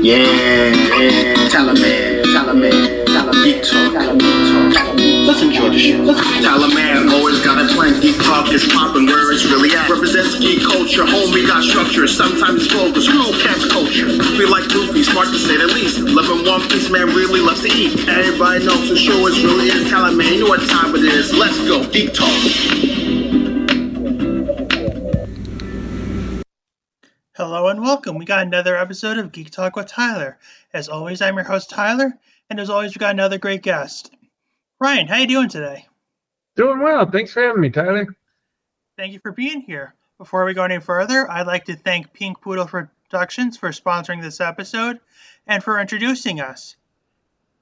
Yeah, Talaman, Geek Talk. Let's enjoy the show. Talaman always got a plan. Geek Talk is popping where it's really at. Represents geek culture, homie got structure. Sometimes it's vulgar, screw cats culture. Feel like Goofy, smart to say the least. Loving One Piece, man, really loves to eat. Everybody knows the show is really is Talaman. You know what time it is. Let's go, Geek Talk. Hello and welcome. We got another episode of Geek Talk with Tyler. As always, I'm your host Tyler, and as always, we got another great guest. Ryan, how you doing today? Doing well. Thanks for having me, Tyler. Thank you for being here. Before we go any further, I'd like to thank Pink Poodle Productions for sponsoring this episode and for introducing us.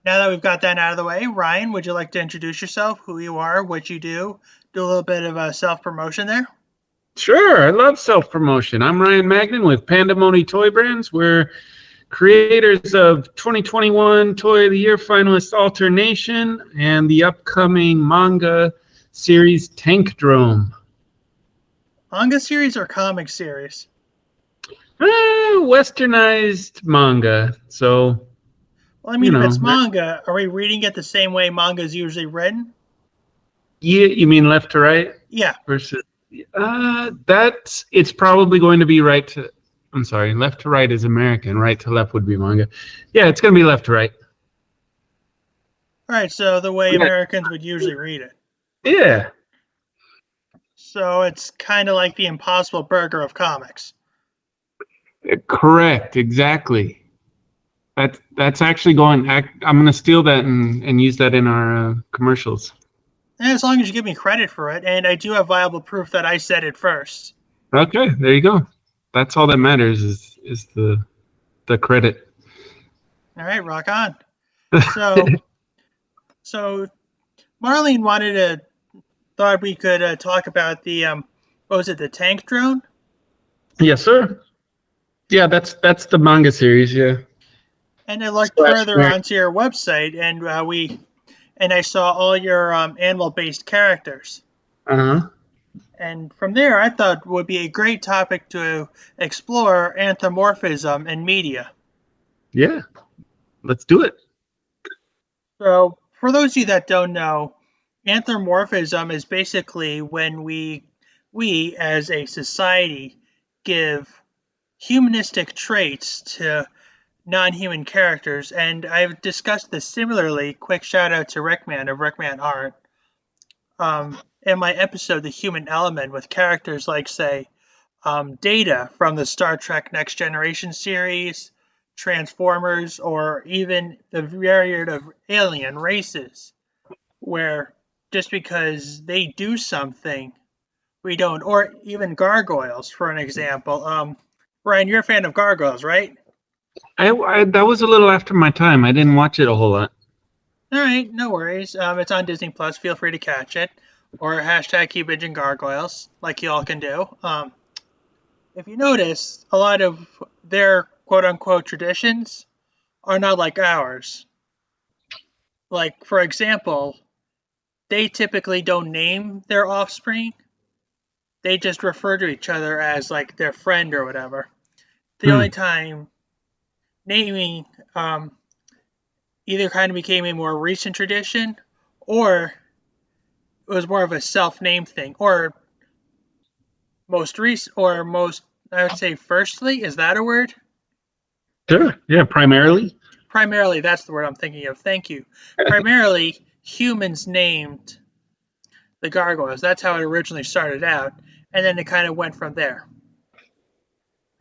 Now that we've got that out of the way, Ryan, would you like to introduce yourself, who you are, what you do a little bit of a self-promotion there? Sure. I love self-promotion. I'm Ryan Magnan with Pandemoni Toy Brands. We're creators of 2021 Toy of the Year finalist Alternation and the upcoming manga series Tankdrome. Manga series or comic series? Westernized manga. So, Well, I mean, if it's manga, are we reading it the same way manga is usually written? Yeah, you mean left to right? Yeah. Versus, it's probably going to be right to. I'm sorry, left to right is American. Right to left would be manga. Yeah, it's going to be left to right. All right, so the way Americans would usually read it. Yeah. So it's kind of like the Impossible Burger of comics. Correct, exactly. That's actually going. I'm going to steal that and use that in our commercials. And as long as you give me credit for it, and I do have viable proof that I said it first. Okay, there you go. That's all that matters is the credit. All right, rock on. So Marlene thought we could talk about the what was it, the tank drone? Yes, sir. Yeah, that's the manga series. Yeah. And I looked further onto your website, and I saw all your animal-based characters. And from there, I thought would be a great topic to explore anthropomorphism in media. Yeah, let's do it. So, for those of you that don't know, anthropomorphism is basically when we as a society give humanistic traits to non-human characters, and I've discussed this similarly. Quick shout out to Rickman of Rickman Art. In my episode, The Human Element, with characters like, say, Data from the Star Trek Next Generation series, Transformers, or even the myriad of alien races, where just because they do something, we don't, or even gargoyles, for an example. Ryan, you're a fan of gargoyles, right? I that was a little after my time. I didn't watch it a whole lot. All right, no worries. It's on Disney Plus. Feel free to catch it, or hashtag keep binging gargoyles, like you all can do. If you notice, a lot of their quote unquote traditions are not like ours. Like, for example, they typically don't name their offspring. They just refer to each other as like their friend or whatever. The only time naming either kind of became a more recent tradition, or it was more of a self-named thing, or I would say firstly, is that a word? Sure. Yeah, primarily. Primarily, that's the word I'm thinking of. Thank you. Primarily, humans named the gargoyles. That's how it originally started out, and then it kind of went from there.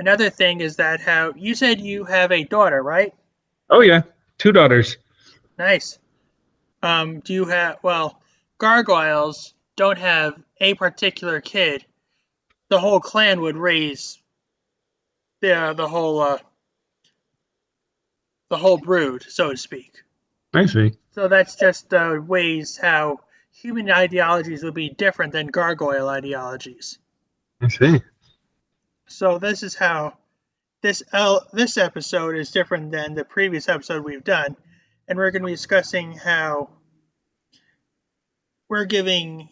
Another thing is that how you said you have a daughter, right? Oh yeah, 2 daughters. Nice. Do you have? Well, gargoyles don't have a particular kid. The whole clan would raise the whole brood, so to speak. I see. So that's just ways how human ideologies would be different than gargoyle ideologies. I see. So this is how this episode is different than the previous episode we've done, and we're going to be discussing how we're giving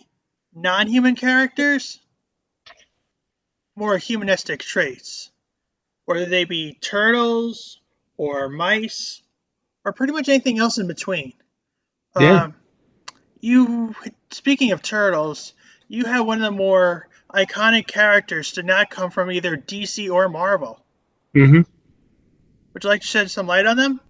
non-human characters more humanistic traits, whether they be turtles or mice, or pretty much anything else in between. Yeah. Um, Speaking of turtles, you have one of the more iconic characters to not come from either DC or Marvel. Hmm. Would you like to shed some light on them?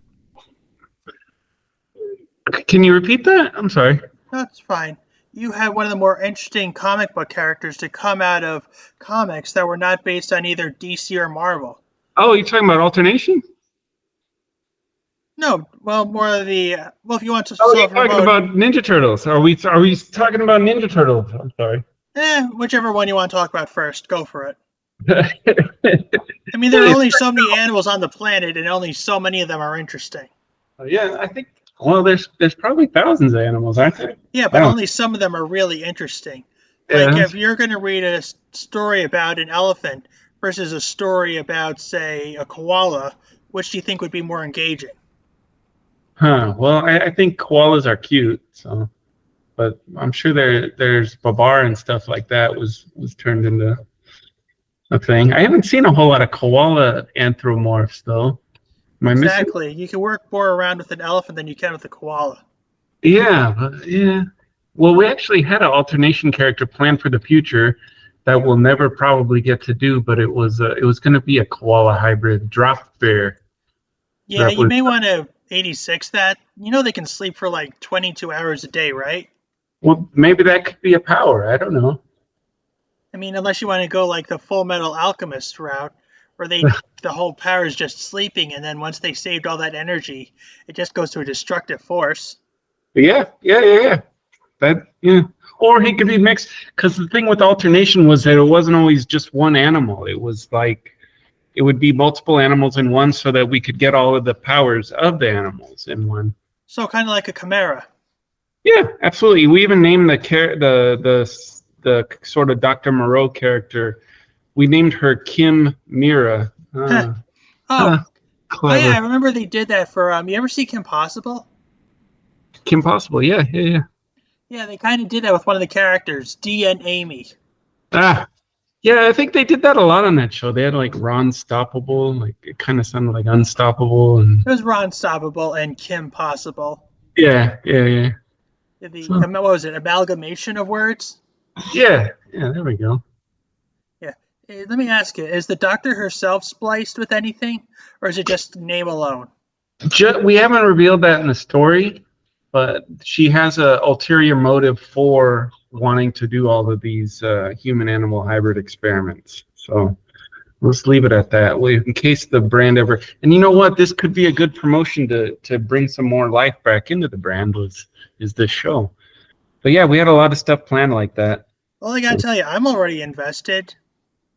Can you repeat that? I'm sorry. That's fine. You had one of the more interesting comic book characters to come out of comics that were not based on either DC or Marvel. Oh, you're talking about alternation? No, well, more of the well, if you want to Oh, you're talking self-promote, about Ninja Turtles. Are we talking about Ninja Turtles? I'm sorry. whichever one you want to talk about first, go for it. I mean, there are Yeah, only so many animals on the planet, and only so many of them are interesting. yeah, I think. Well, there's probably thousands of animals, aren't there? Yeah, I but don't. only some of them are really interesting. Yeah. Like if you're going to read a story about an elephant versus a story about, say, a koala, which do you think would be more engaging? Huh. Well, I think koalas are cute. So, but I'm sure there's babar and stuff like that was turned into a thing. I haven't seen a whole lot of koala anthropomorphs though. Am I missing? Exactly. You can work more around with an elephant than you can with a koala. Yeah, yeah. Well, we actually had an alternation character planned for the future that we'll never probably get to do, but it was going to be a koala hybrid drop bear. Yeah, That you was may want to 86 that. You know they can sleep for like 22 hours a day, right? well, maybe that could be a power. I don't know. I mean, unless you want to go like the Full Metal Alchemist route, where the whole power is just sleeping, and then once they saved all that energy, it just goes to a destructive force. Yeah, yeah, yeah, yeah. That yeah. Or he could be mixed because the thing with alternation was that it wasn't always just one animal. It was like it would be multiple animals in one, so that we could get all of the powers of the animals in one. So kind of like a chimera. Yeah, absolutely. We even named the sort of Dr. Moreau character. We named her Kim Mira. Huh. Oh, Huh, oh yeah, I clever. remember they did that for. You ever see Kim Possible? Kim Possible. Yeah, yeah, yeah. Yeah, they kind of did that with one of the characters, Dee and Amy. Ah, yeah. I think they did that a lot on that show. They had like Ron Stoppable. Like it kind of sounded like Unstoppable, and It was Ron Stoppable and Kim Possible. yeah, yeah, yeah. The So what was it? Amalgamation of words. yeah, yeah. There we go. Yeah. Let me ask you: is the Doctor herself spliced with anything, or is it just name alone? We haven't revealed that in the story, but she has a ulterior motive for wanting to do all of these human-animal hybrid experiments. So let's leave it at that. In case the brand ever, and you know what, this could be a good promotion to bring some more life back into the brand. Is this show? But yeah, we had a lot of stuff planned like that. Well, I gotta tell you, I'm already invested.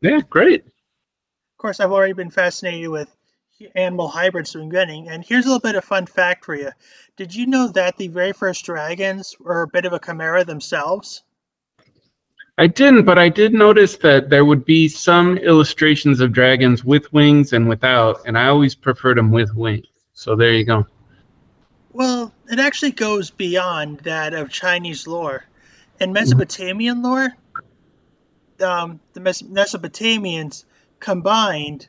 Yeah, great. Of course, I've already been fascinated with animal hybrids from the beginning. And here's a little bit of fun fact for you. Did you know that the very first dragons were a bit of a chimera themselves? I didn't, but I did notice that there would be some illustrations of dragons with wings and without, and I always preferred them with wings. So there you go. Well, it actually goes beyond that of Chinese lore. In Mhm. Mesopotamian lore, the Mesopotamians combined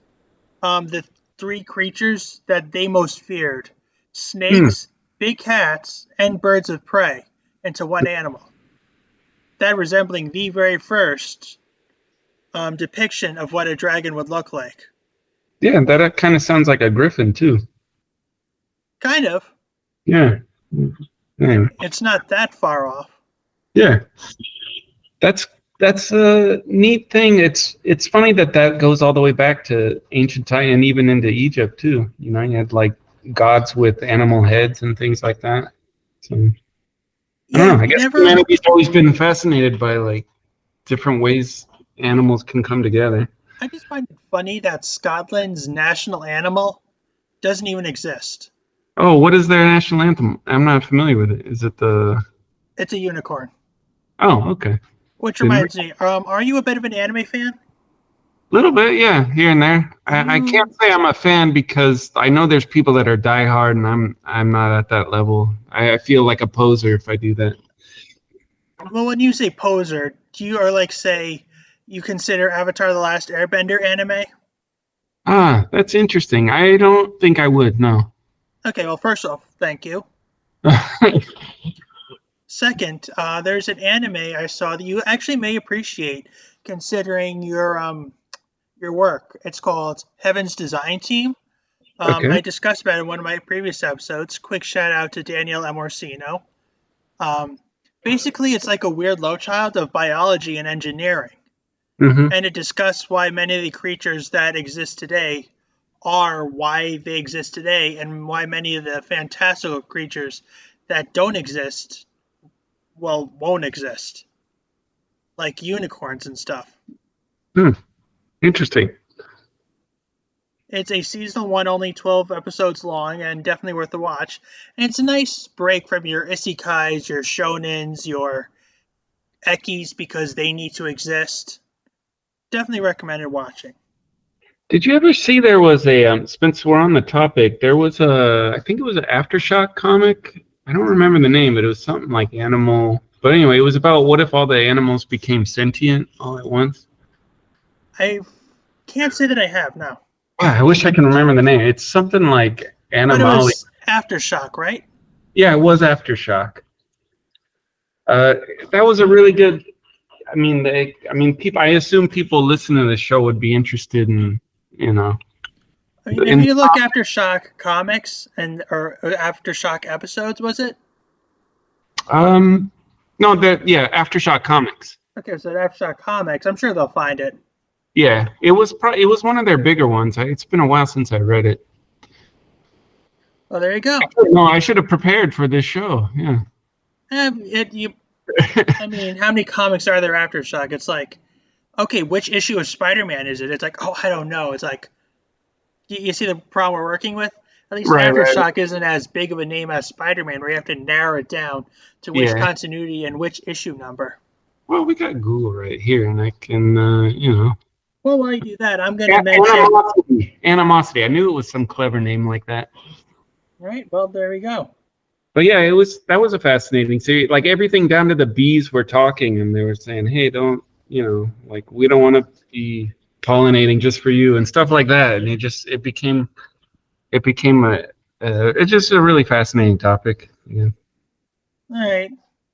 the three creatures that they most feared: Hmm. snakes, big cats, and birds of prey into one animal. That resembling the very first depiction of what a dragon would look like. Yeah, that kind of sounds like a griffin too. Kind of. Yeah. Anyway, It's not that far off. yeah. That's that's a neat thing. It's funny that goes all the way back to ancient time and even into Egypt too. You know, you had like gods with animal heads and things like that. So I don't Yeah, know. I you guess never. humanity's always been fascinated by like different ways animals can come together. I just find it funny that Scotland's national animal doesn't even exist. Oh, what is their national anthem? I'm not familiar with it. Is it the? It's a unicorn. Oh, okay. Which Didn't reminds me, are you a bit of an anime fan? little bit, yeah, here and there. I can't You say I'm a fan because I know there's people that are diehard, and I'm not at that level. I feel like a poser if I do that. well, when you say poser, do you or like say you consider Avatar: The Last Airbender anime? Ah, that's interesting. I don't think I would, no. Okay, well, first off, thank you. Second, there's an anime I saw that you actually may appreciate, considering your work. It's called Heaven's Design Team. Okay. I discussed about it in one of my previous episodes. Quick shout out to Danielle Amorsino. Um, Basically, it's like a weird low child of biology and engineering, Mm-hmm. and it discusses why many of the creatures that exist today are why they exist today, and why many of the fantastical creatures that don't exist, well, won't exist, like unicorns and stuff. Hmm. Interesting. It's a seasonal one, only 12 episodes long, and definitely worth a watch. And it's a nice break from your isekais, your shonens, your ekis, because they need to exist. Definitely recommended watching. Did you ever see there was a since we're on the topic, there was a I think it was an Aftershock comic. I don't remember the name, but it was something like animal. But anyway, it was about what if all the animals became sentient all at once. I can't say that I have now, Wow, I wish I can remember the name. It's something like but it Animali. was Aftershock, right? Yeah, it was Aftershock. Uh, that was a really good. People. I assume people listening to the show would be interested in, you know, I mean, if in you look Aftershock comics and or Aftershock episodes, was it? um, no, that yeah, Aftershock comics. Okay, so Aftershock comics, I'm sure they'll find it. Yeah, it was one of their bigger ones. It's been a while since I read it. Well, there you go. No, I should have prepared for this show. Yeah. I mean, how many comics are there Aftershock? It's like, okay, which issue of Spider-Man is it? It's like, oh, I don't know. It's like, you see the problem we're working with? At least Right, right. Aftershock isn't as big of a name as Spider-Man, where you have to narrow it down to which Yeah. continuity and which issue number. Well, we got Google right here, and I can, you know. Well, while you do that, I'm going to mention. Animosity. I knew it was some clever name like that. Right. Well, there we go. But yeah, that was a fascinating series. Like everything down to the bees were talking, and they were saying, "Hey, don't, you know, like we don't want to be pollinating just for you," and stuff like that. And it became it's just a really fascinating topic. Yeah. All right.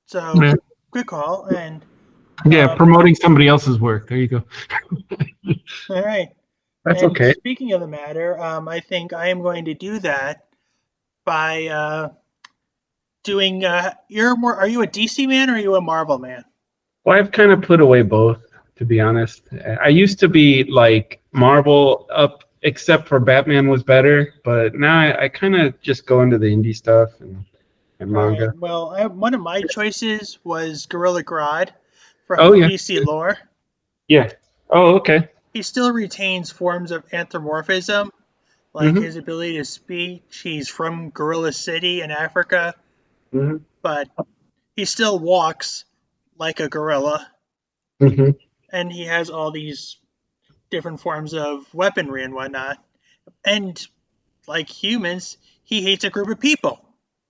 So, Yeah. good call. And Yeah, promoting somebody else's work. There you go. all right. That's And okay. speaking of the matter, I think I am going to do that by doing. Are you a DC man or are you a Marvel man? Well, I've kind of put away both, to be honest. I used to be like Marvel up, except for Batman was better, but now I kind of just go into the indie stuff and All manga. right. Well, one of my choices was Gorilla Grodd Oh from yeah, DC lore. yeah. Oh okay. He still retains forms of anthropomorphism, like Mhm. his ability to speak. He's from Gorilla City in Africa, Mhm. but he still walks like a gorilla, Mhm. and he has all these different forms of weaponry and whatnot. And like humans, he hates a group of people.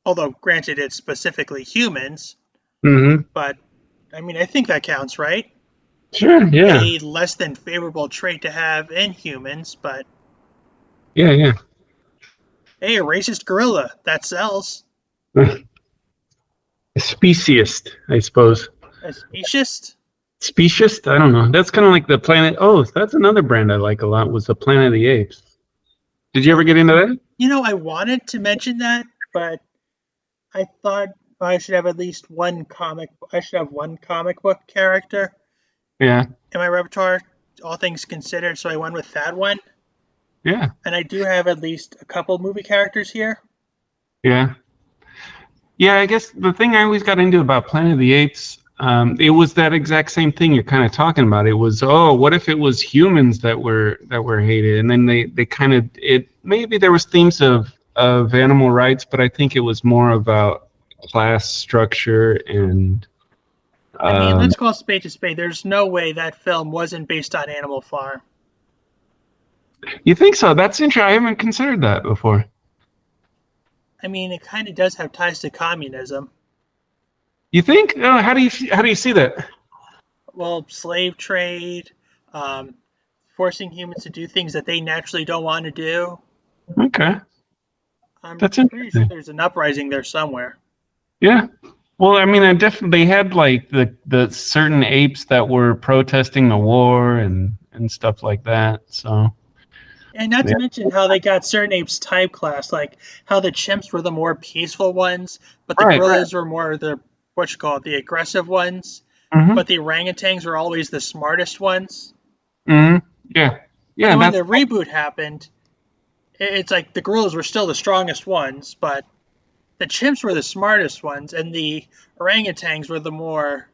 Although, granted, it's specifically humans, Mhm. but I mean, I think that counts, right? Sure. Yeah. A less than favorable trait to have in humans, but Yeah. Yeah. hey, a racist gorilla, that sells. Speciest, I suppose. A speciest? Speciest? I don't know. That's kind of like the Planet. Oh, that's another brand I like a lot. Was the Planet of the Apes. Did you ever get into that? You know, I wanted to mention that, but I thought I should have at least one comic. I should have one comic book character Yeah. in my repertoire, all things considered. So I went with that one. Yeah. And I do have at least a couple movie characters here. Yeah. Yeah, I guess the thing I always got into about Planet of the Apes, it was that exact same thing you're kind of talking about. It was, oh, what if it was humans that were hated? And then they kind of it maybe there was themes of animal rights, but I think it was more about class structure and I mean, let's call a spade to spade. There's no way that film wasn't based on Animal Farm. you think so? That's interesting. I haven't considered that before. I mean, it kind of does have ties to communism. You think? How do you see that? Well, slave trade, um, forcing humans to do things that they naturally don't want to do. Okay, I'm that's pretty sure interesting. there's an uprising there somewhere. Yeah. Well, I mean, I definitely they had like the certain apes that were protesting the war and stuff like that. So And not yeah. to mention how they got certain apes typeclass, like how the chimps were the more peaceful ones, but the Right. Right. gorillas were more the what you call it, the aggressive ones. Mm-hmm. But the orangutans were always the smartest ones. Mm-hmm. Yeah. But Yeah. then when That's the reboot happened, it's like the gorillas were still the strongest ones, but the chimps were the smartest ones, and the orangutans were the more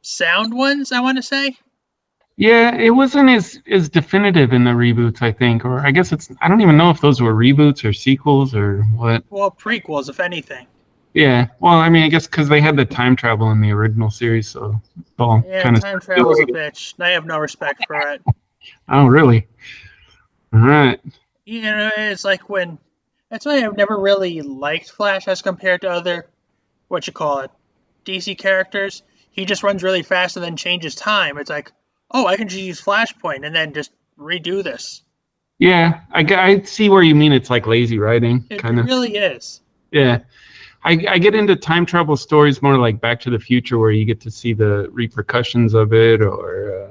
sound ones, I want to say. yeah. It wasn't as definitive in the reboots, I think, or I guess it's I don't even know if those were reboots or sequels or what. Well, prequels, if anything. Yeah. Well, I mean, I guess because they had the time travel in the original series, so it's all Yeah, kind of. time travel's a bitch. I have no respect for it. Oh, really? All right. You know, it's like when. That's why I've never really liked Flash as compared to other, what you call it, DC characters. He just runs really fast and then changes time. It's like, oh, I can just use Flashpoint and then just redo this. Yeah, I see where you mean. It's like lazy writing, It kind of. really is. Yeah. I get into time travel stories more like Back to the Future, where you get to see the repercussions of it, or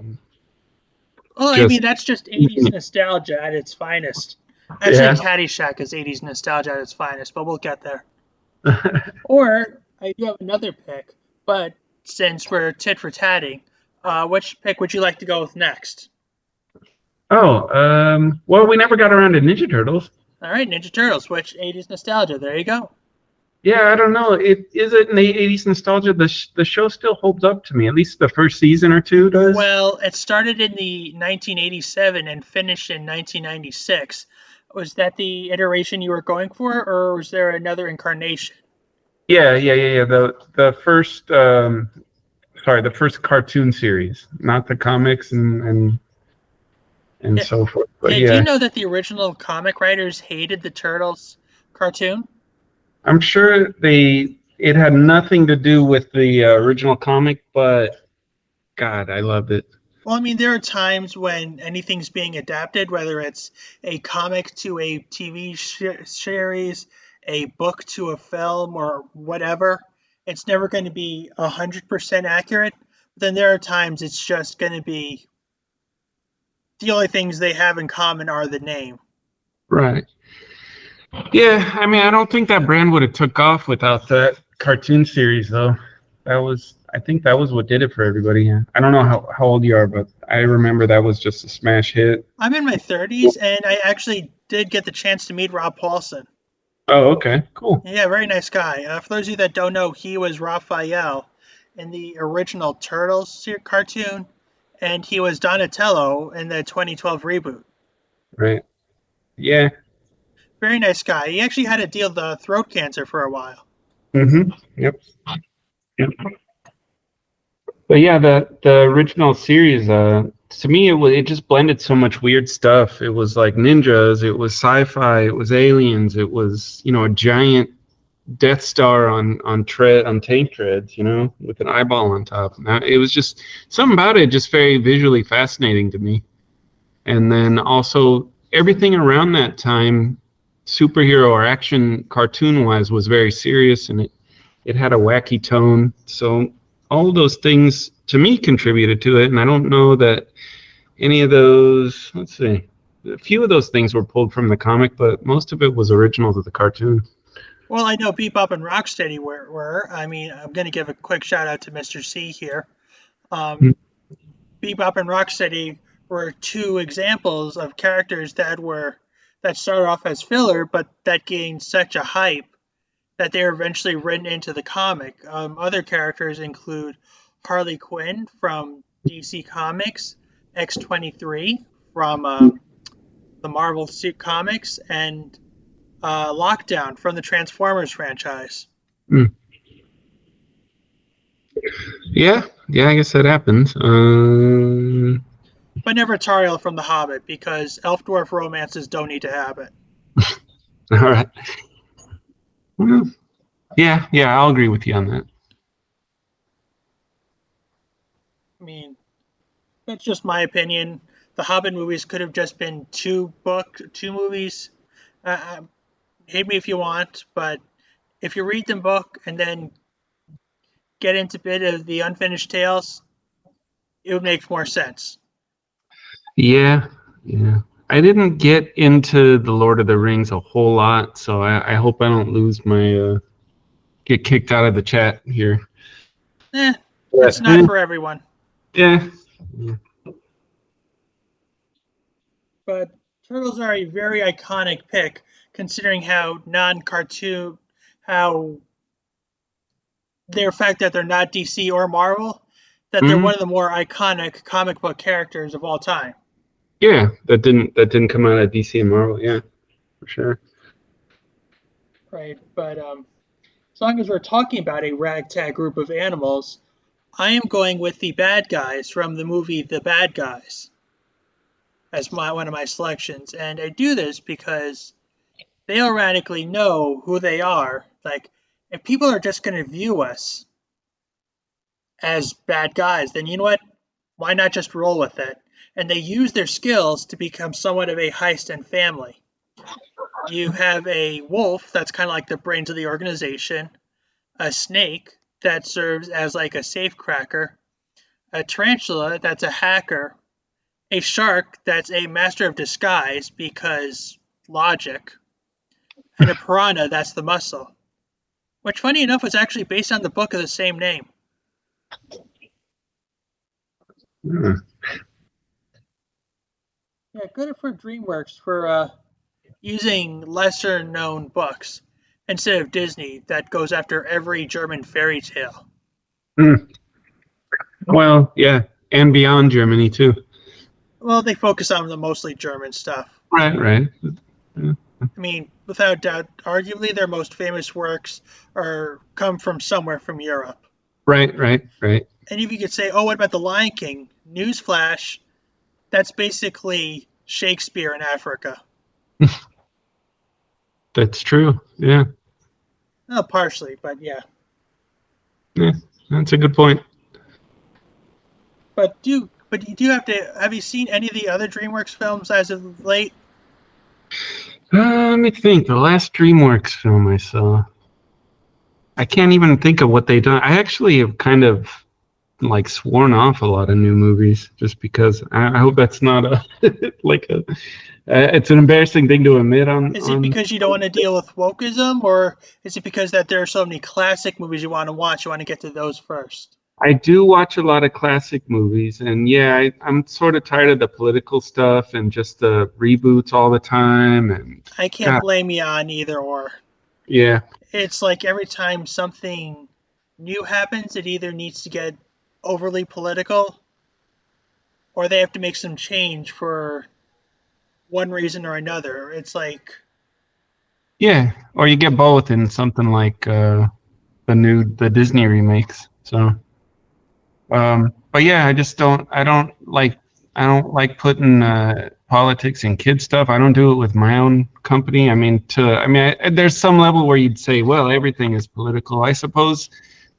Well, I mean, just that's just 80s nostalgia at its finest. Actually, yeah. Caddyshack is 80s nostalgia at its finest, but we'll get there. Or I do have another pick, but since we're tit for tatting, which pick would you like to go with next? Oh, well, we never got around to Ninja Turtles. All right, Ninja Turtles, which 80s nostalgia? There you go. Yeah, I don't know. It is it in the '80s nostalgia. The show still holds up to me. At least the first season or two does. Well, it started in the 1987 and finished in 1996. Was that the iteration you were going for, or was there another incarnation? Yeah. The first, sorry, the first cartoon series, not the comics and Yeah, so forth. But yeah. Do you yeah, know that the original comic writers hated the Turtles cartoon? I'm sure it had nothing to do with the original comic, but God, I loved it. Well, I mean, there are times when anything's being adapted, whether it's a comic to a TV series, a book to a film, or whatever. It's never going to be 100% accurate. Then there are times it's just going to be the only things they have in common are the name. Right. Yeah, I mean, I don't think that brand would have took off without that cartoon series, though. I think that was what did it for everybody. Yeah. I don't know how old you are, but I remember that was just a smash hit. I'm in my 30s, and I actually did get the chance to meet Rob Paulson. Oh, okay, cool. Yeah, very nice guy. For those of you that don't know, he was Raphael in the original Turtles cartoon, and he was Donatello in the 2012 reboot. Right. Yeah. Very nice guy. He actually had to deal with throat cancer for a while. Mm-hmm. Yep. Yep. But yeah, the original series, to me, it just blended so much weird stuff. It was like ninjas, it was sci-fi, it was aliens, it was a giant Death Star on tank treads, with an eyeball on top. Now, it was just something about it just very visually fascinating to me. And then also everything around that time, superhero or action cartoon wise, was very serious, and it had a wacky tone. So all those things to me contributed to it, and I don't know that any of those. Let's see, a few of those things were pulled from the comic, but most of it was original to the cartoon. Well, I know Bebop and Rocksteady were. I mean, I'm going to give a quick shout out to Mr. C here. Um, Bebop and Rocksteady were two examples of characters that started off as filler, but that gained such a hype that they were eventually written into the comic. Other characters include Harley Quinn from DC Comics, X-23 from the Marvel Comics, and Lockdown from the Transformers franchise. Mm. Yeah, I guess that happens. But never Tariel from The Hobbit, because elf dwarf romances don't need to happen. All right. Well, yeah, I'll agree with you on that. I mean, that's just my opinion. the Hobbit movies could have just been two movies. Hate me if you want, but if you read the book and then get into a bit of the unfinished tales, it would make more sense. Yeah, yeah. I didn't get into the Lord of the Rings a whole lot, so I hope I don't lose my get kicked out of the chat here. It's not for everyone. Yeah. But turtles are a very iconic pick, considering how non-cartoon, how their fact that they're not DC or Marvel, that they're one of the more iconic comic book characters of all time. Yeah, that didn't come out of DC and Marvel. Yeah, for sure. Right, but as long as we're talking about a ragtag group of animals, I am going with the bad guys from the movie The Bad Guys as one of my selections, and I do this because they automatically know who they are. Like, if people are just going to view us as bad guys, then you know what? Why not just roll with it? And they use their skills to become somewhat of a heist and family. You have a wolf that's kind of like the brains of the organization, a snake that serves as like a safecracker, a tarantula that's a hacker, a shark that's a master of disguise because logic, and a piranha that's the muscle. Which, funny enough, was actually based on the book of the same name. Hmm. Yeah, good for DreamWorks for using lesser known books instead of Disney that goes after every German fairy tale. Well, yeah, and beyond Germany too. Well, they focus on the mostly German stuff. Right. Yeah. I mean, without doubt, arguably their most famous works come from somewhere from Europe. Right. And if you could say, oh, what about The Lion King? Newsflash, that's basically Shakespeare in Africa. That's true. Yeah. Partially, but yeah. Yeah, that's a good point. But you do have you seen any of the other DreamWorks films as of late? Let me think. The last DreamWorks film I saw. I can't even think of what they done. I actually have kind of like sworn off a lot of new movies just because I hope that's not a like a it's an embarrassing thing to admit on. Is it because you don't want to deal with wokeism, or is it because that there are so many classic movies you want to watch, you want to get to those first? I do watch a lot of classic movies, and yeah, I'm sort of tired of the political stuff and just the reboots all the time. And I can't blame you on either or. Yeah. It's like every time something new happens, it either needs to get overly political or they have to make some change for one reason or another. It's like, Yeah, or you get both in something like the Disney remakes. So, but yeah, I don't like putting politics and kid stuff. I don't do it with my own company. I mean, there's some level where you'd say, well, everything is political. I suppose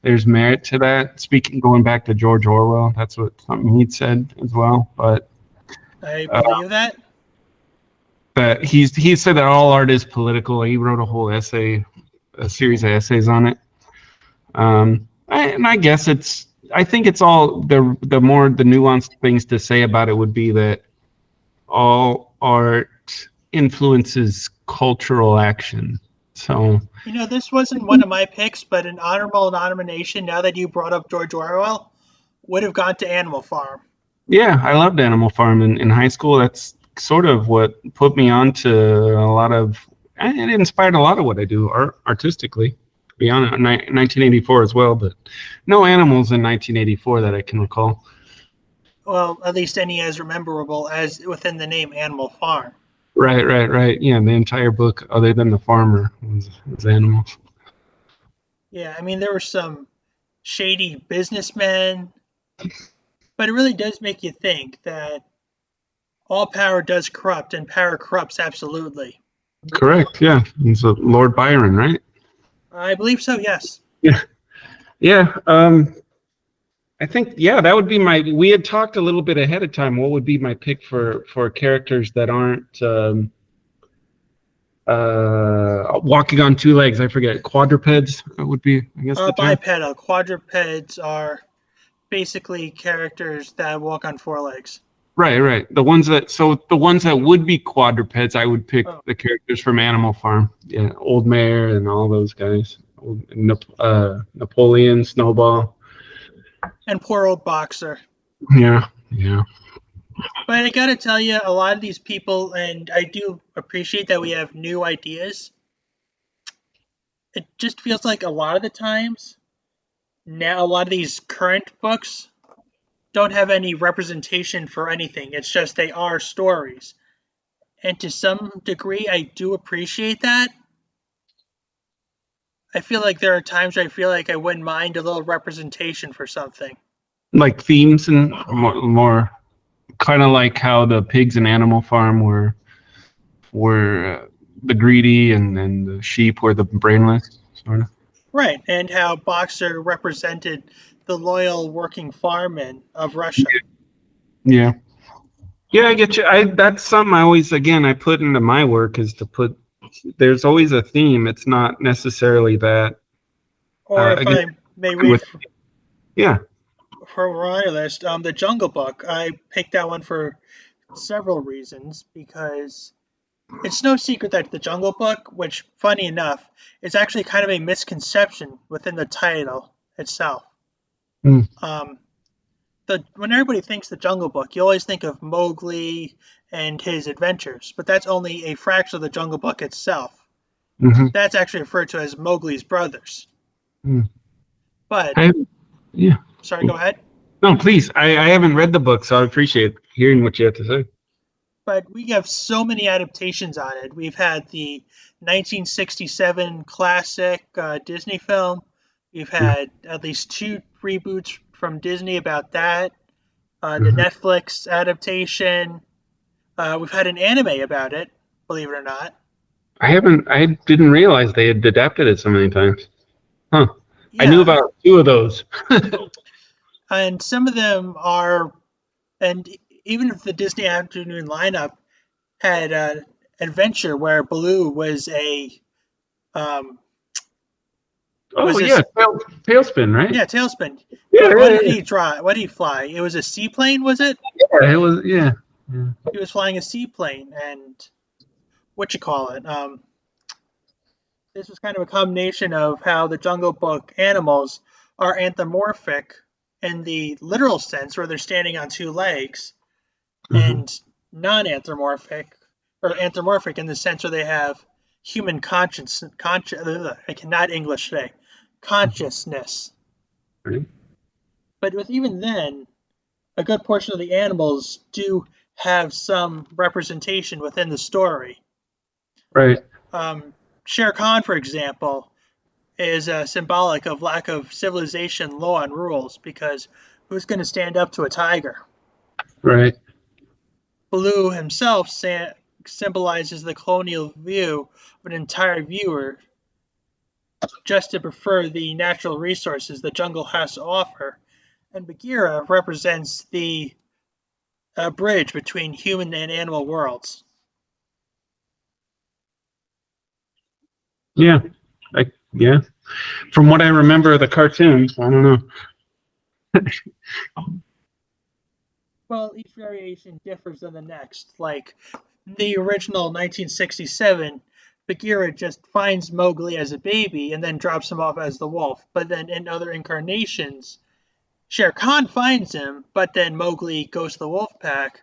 there's merit to that. Going back to George Orwell, that's something he'd said as well. But I believe that. But he said that all art is political. He wrote a whole essay, a series of essays on it. I guess I think it's all the more the nuanced things to say about it would be that all art influences cultural action. So this wasn't one of my picks, but an honorable nomination, now that you brought up George Orwell, would have gone to Animal Farm. Yeah, I loved Animal Farm in high school. That's sort of what put me on to a lot of, it inspired a lot of what I do artistically. Beyond 1984 as well, but no animals in 1984 that I can recall. Well, at least any as memorable as within the name Animal Farm. Right. Yeah, the entire book, other than the farmer, was animals. Yeah, I mean, there were some shady businessmen, but it really does make you think that all power does corrupt, and power corrupts absolutely. Correct, yeah. It's Lord Byron, right? I believe so, yes. Yeah. I think, yeah, that would be my. We had talked a little bit ahead of time. What would be my pick for characters that aren't walking on two legs? I forget. Quadrupeds would be, I guess, the term. Bipedal. Quadrupeds are basically characters that walk on four legs. Right. The ones that would be quadrupeds, I would pick the characters from Animal Farm. Yeah, Old Mare and all those guys. Napoleon, Snowball. And poor old Boxer. Yeah. But I gotta tell you, a lot of these people, and I do appreciate that we have new ideas. It just feels like a lot of the times now, a lot of these current books don't have any representation for anything. It's just they are stories. And to some degree, I do appreciate that. I feel like there are times where I feel like I wouldn't mind a little representation for something. Like themes and more kind of like how the pigs in Animal Farm were the greedy and the sheep were the brainless, sort of. Right, and how Boxer represented the loyal working farmman of Russia. Yeah, I get you. That's something I always, again, I put into my work is to put. There's always a theme. It's not necessarily that. Or if I may read for my list, the Jungle Book. I picked that one for several reasons because it's no secret that the Jungle Book, which, funny enough, is actually kind of a misconception within the title itself. Mm. When everybody thinks the Jungle Book, you always think of Mowgli and his adventures, but that's only a fraction of the Jungle Book itself. Mm-hmm. That's actually referred to as Mowgli's brothers. Mm. But sorry, go ahead. No, please. I haven't read the book, so I appreciate hearing what you have to say. But we have so many adaptations on it. We've had the 1967 classic Disney film. We've had at least 2 reboots from Disney about that. The Netflix adaptation. We've had an anime about it, believe it or not. I didn't realize they had adapted it so many times. Huh. Yeah. I knew about 2 of those. And some of them are, and even if the Disney afternoon lineup had an adventure where Baloo was a Tailspin, right? Yeah, Tailspin. Yeah, But what did he draw? What did he fly? It was a seaplane, was it? Yeah, it was. Yeah. He was flying a seaplane, and this was kind of a combination of how the Jungle Book animals are anthropomorphic in the literal sense, where they're standing on 2 legs, and non-anthropomorphic, or anthropomorphic in the sense where they have human consciousness. I cannot English today. Consciousness. Right. But with even then, a good portion of the animals do have some representation within the story. Right. Shere Khan, for example, is symbolic of lack of civilization, law, and rules, because who's going to stand up to a tiger? Right. Baloo himself symbolizes the colonial view of an entire viewer just to prefer the natural resources the jungle has to offer. And Bagheera represents the bridge between human and animal worlds. Yeah. From what I remember of the cartoons, I don't know. Well, each variation differs than the next. Like the original 1967, Bagheera just finds Mowgli as a baby and then drops him off as the wolf. But then in other incarnations, Shere Khan finds him, but then Mowgli goes to the wolf pack.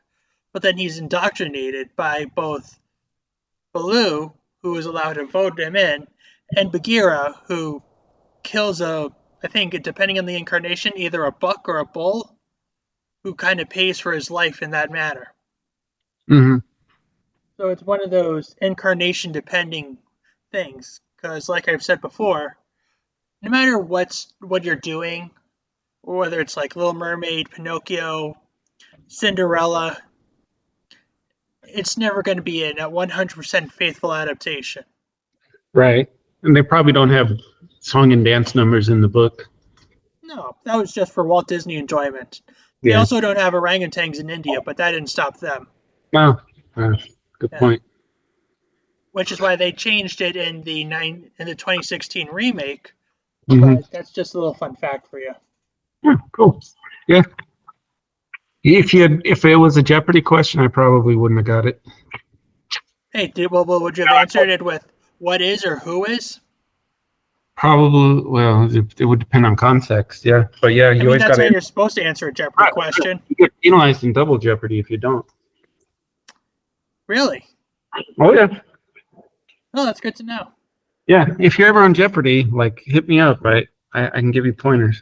But then he's indoctrinated by both Baloo, who is allowed to vote him in, and Bagheera, who kills I think depending on the incarnation, either a buck or a bull, who kind of pays for his life in that manner. Mm-hmm. So it's one of those incarnation depending things. Because like I've said before, no matter what you're doing, or whether it's like Little Mermaid, Pinocchio, Cinderella, it's never going to be a 100% faithful adaptation. Right. And they probably don't have song and dance numbers in the book. No, that was just for Walt Disney enjoyment. They Yeah. also don't have orangutans in India, but that didn't stop them. Wow. Good Yeah. point. Which is why they changed it in the 2016 remake. Hmm. But that's just a little fun fact for you. Yeah, cool. Yeah. If it was a Jeopardy question, I probably wouldn't have got it. Hey, would you have answered it with what is or who is? Probably, well, it would depend on context, yeah. But yeah, I you mean, always got that's how to. you're supposed to answer a Jeopardy question. You get penalized in double Jeopardy if you don't. Really? Oh yeah, Oh, that's good to know. yeah. If you're ever on Jeopardy, like hit me up, right? I can give you pointers.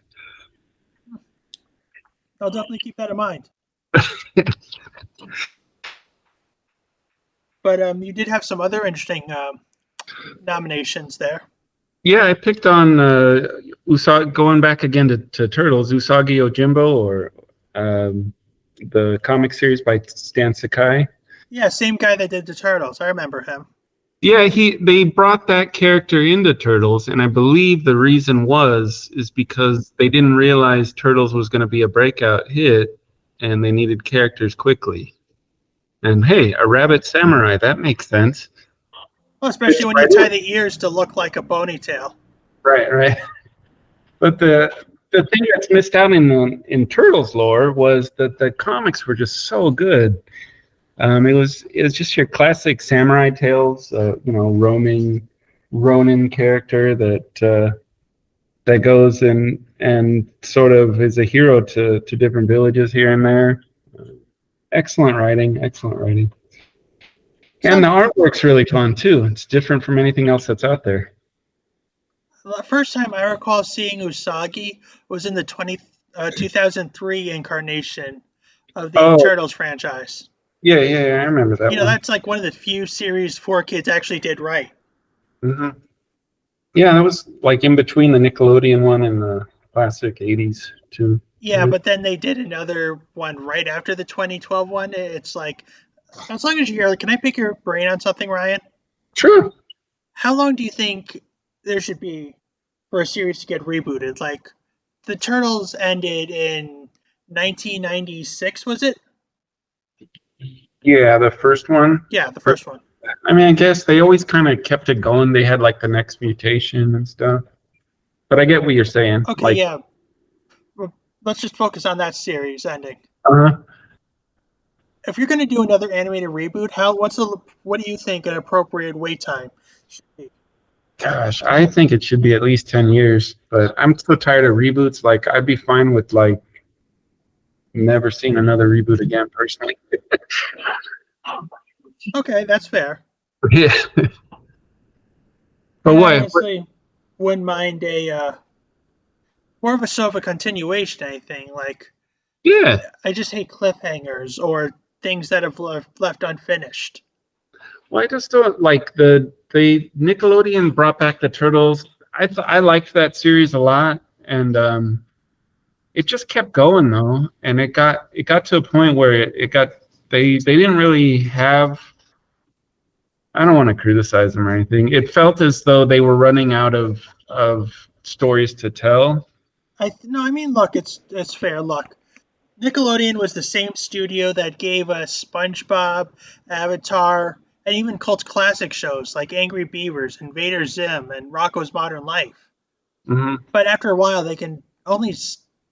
I'll definitely keep that in mind. But you did have some other interesting nominations there. Yeah, I picked on going back again to Turtles, Usagi Yojimbo, or the comic series by Stan Sakai. Yeah, same guy that did the Turtles. I remember him. Yeah, they brought that character into Turtles, and I believe the reason is because they didn't realize Turtles was going to be a breakout hit, and they needed characters quickly. And hey, a rabbit samurai, that makes sense. Well, especially when you tie the ears to look like a ponytail. Right. But the thing that's missed out in Turtles lore was that the comics were just so good. It was just your classic samurai tales, roaming Ronin character that goes and sort of is a hero to different villages here and there. Excellent writing. And the artwork's really fun too. It's different from anything else that's out there. The first time I recall seeing Usagi was in the 2003 incarnation of the Turtles franchise. Yeah, I remember that one. That's like one of the few series 4Kids actually did right. Mm-hmm. Yeah, that was like in between the Nickelodeon one and the classic 80s too. Yeah, but then they did another one right after the 2012 one. It's like, as long as you're here, can I pick your brain on something, Ryan? Sure. How long do you think there should be for a series to get rebooted? Like, the Turtles ended in 1996, was it? Yeah, the first one. Yeah, the first one. I mean, I guess they always kind of kept it going. They had like the next mutation and stuff. But I get what you're saying. Okay, like, yeah. Let's just focus on that series ending. Uh-huh. If you're going to do another animated reboot, what do you think an appropriate wait time should be? Gosh, I think it should be at least 10 years. But I'm so tired of reboots. Like, I'd be fine with like never seeing another reboot again, personally. Okay, that's fair. Yeah. But I what? honestly wouldn't mind a more of a continuation. Anything like Yeah. I just hate cliffhangers or things that have left unfinished. Well, I just don't like the Nickelodeon brought back the Turtles. I liked that series a lot, and it just kept going though, and it got to a point where it got they didn't really have. I don't want to criticize them or anything. It felt as though they were running out of stories to tell. I mean, look, it's fair. Look, Nickelodeon was the same studio that gave us SpongeBob, Avatar, and even cult classic shows like Angry Beavers, Invader Zim, and Rocko's Modern Life. Mm-hmm. But after a while, they can only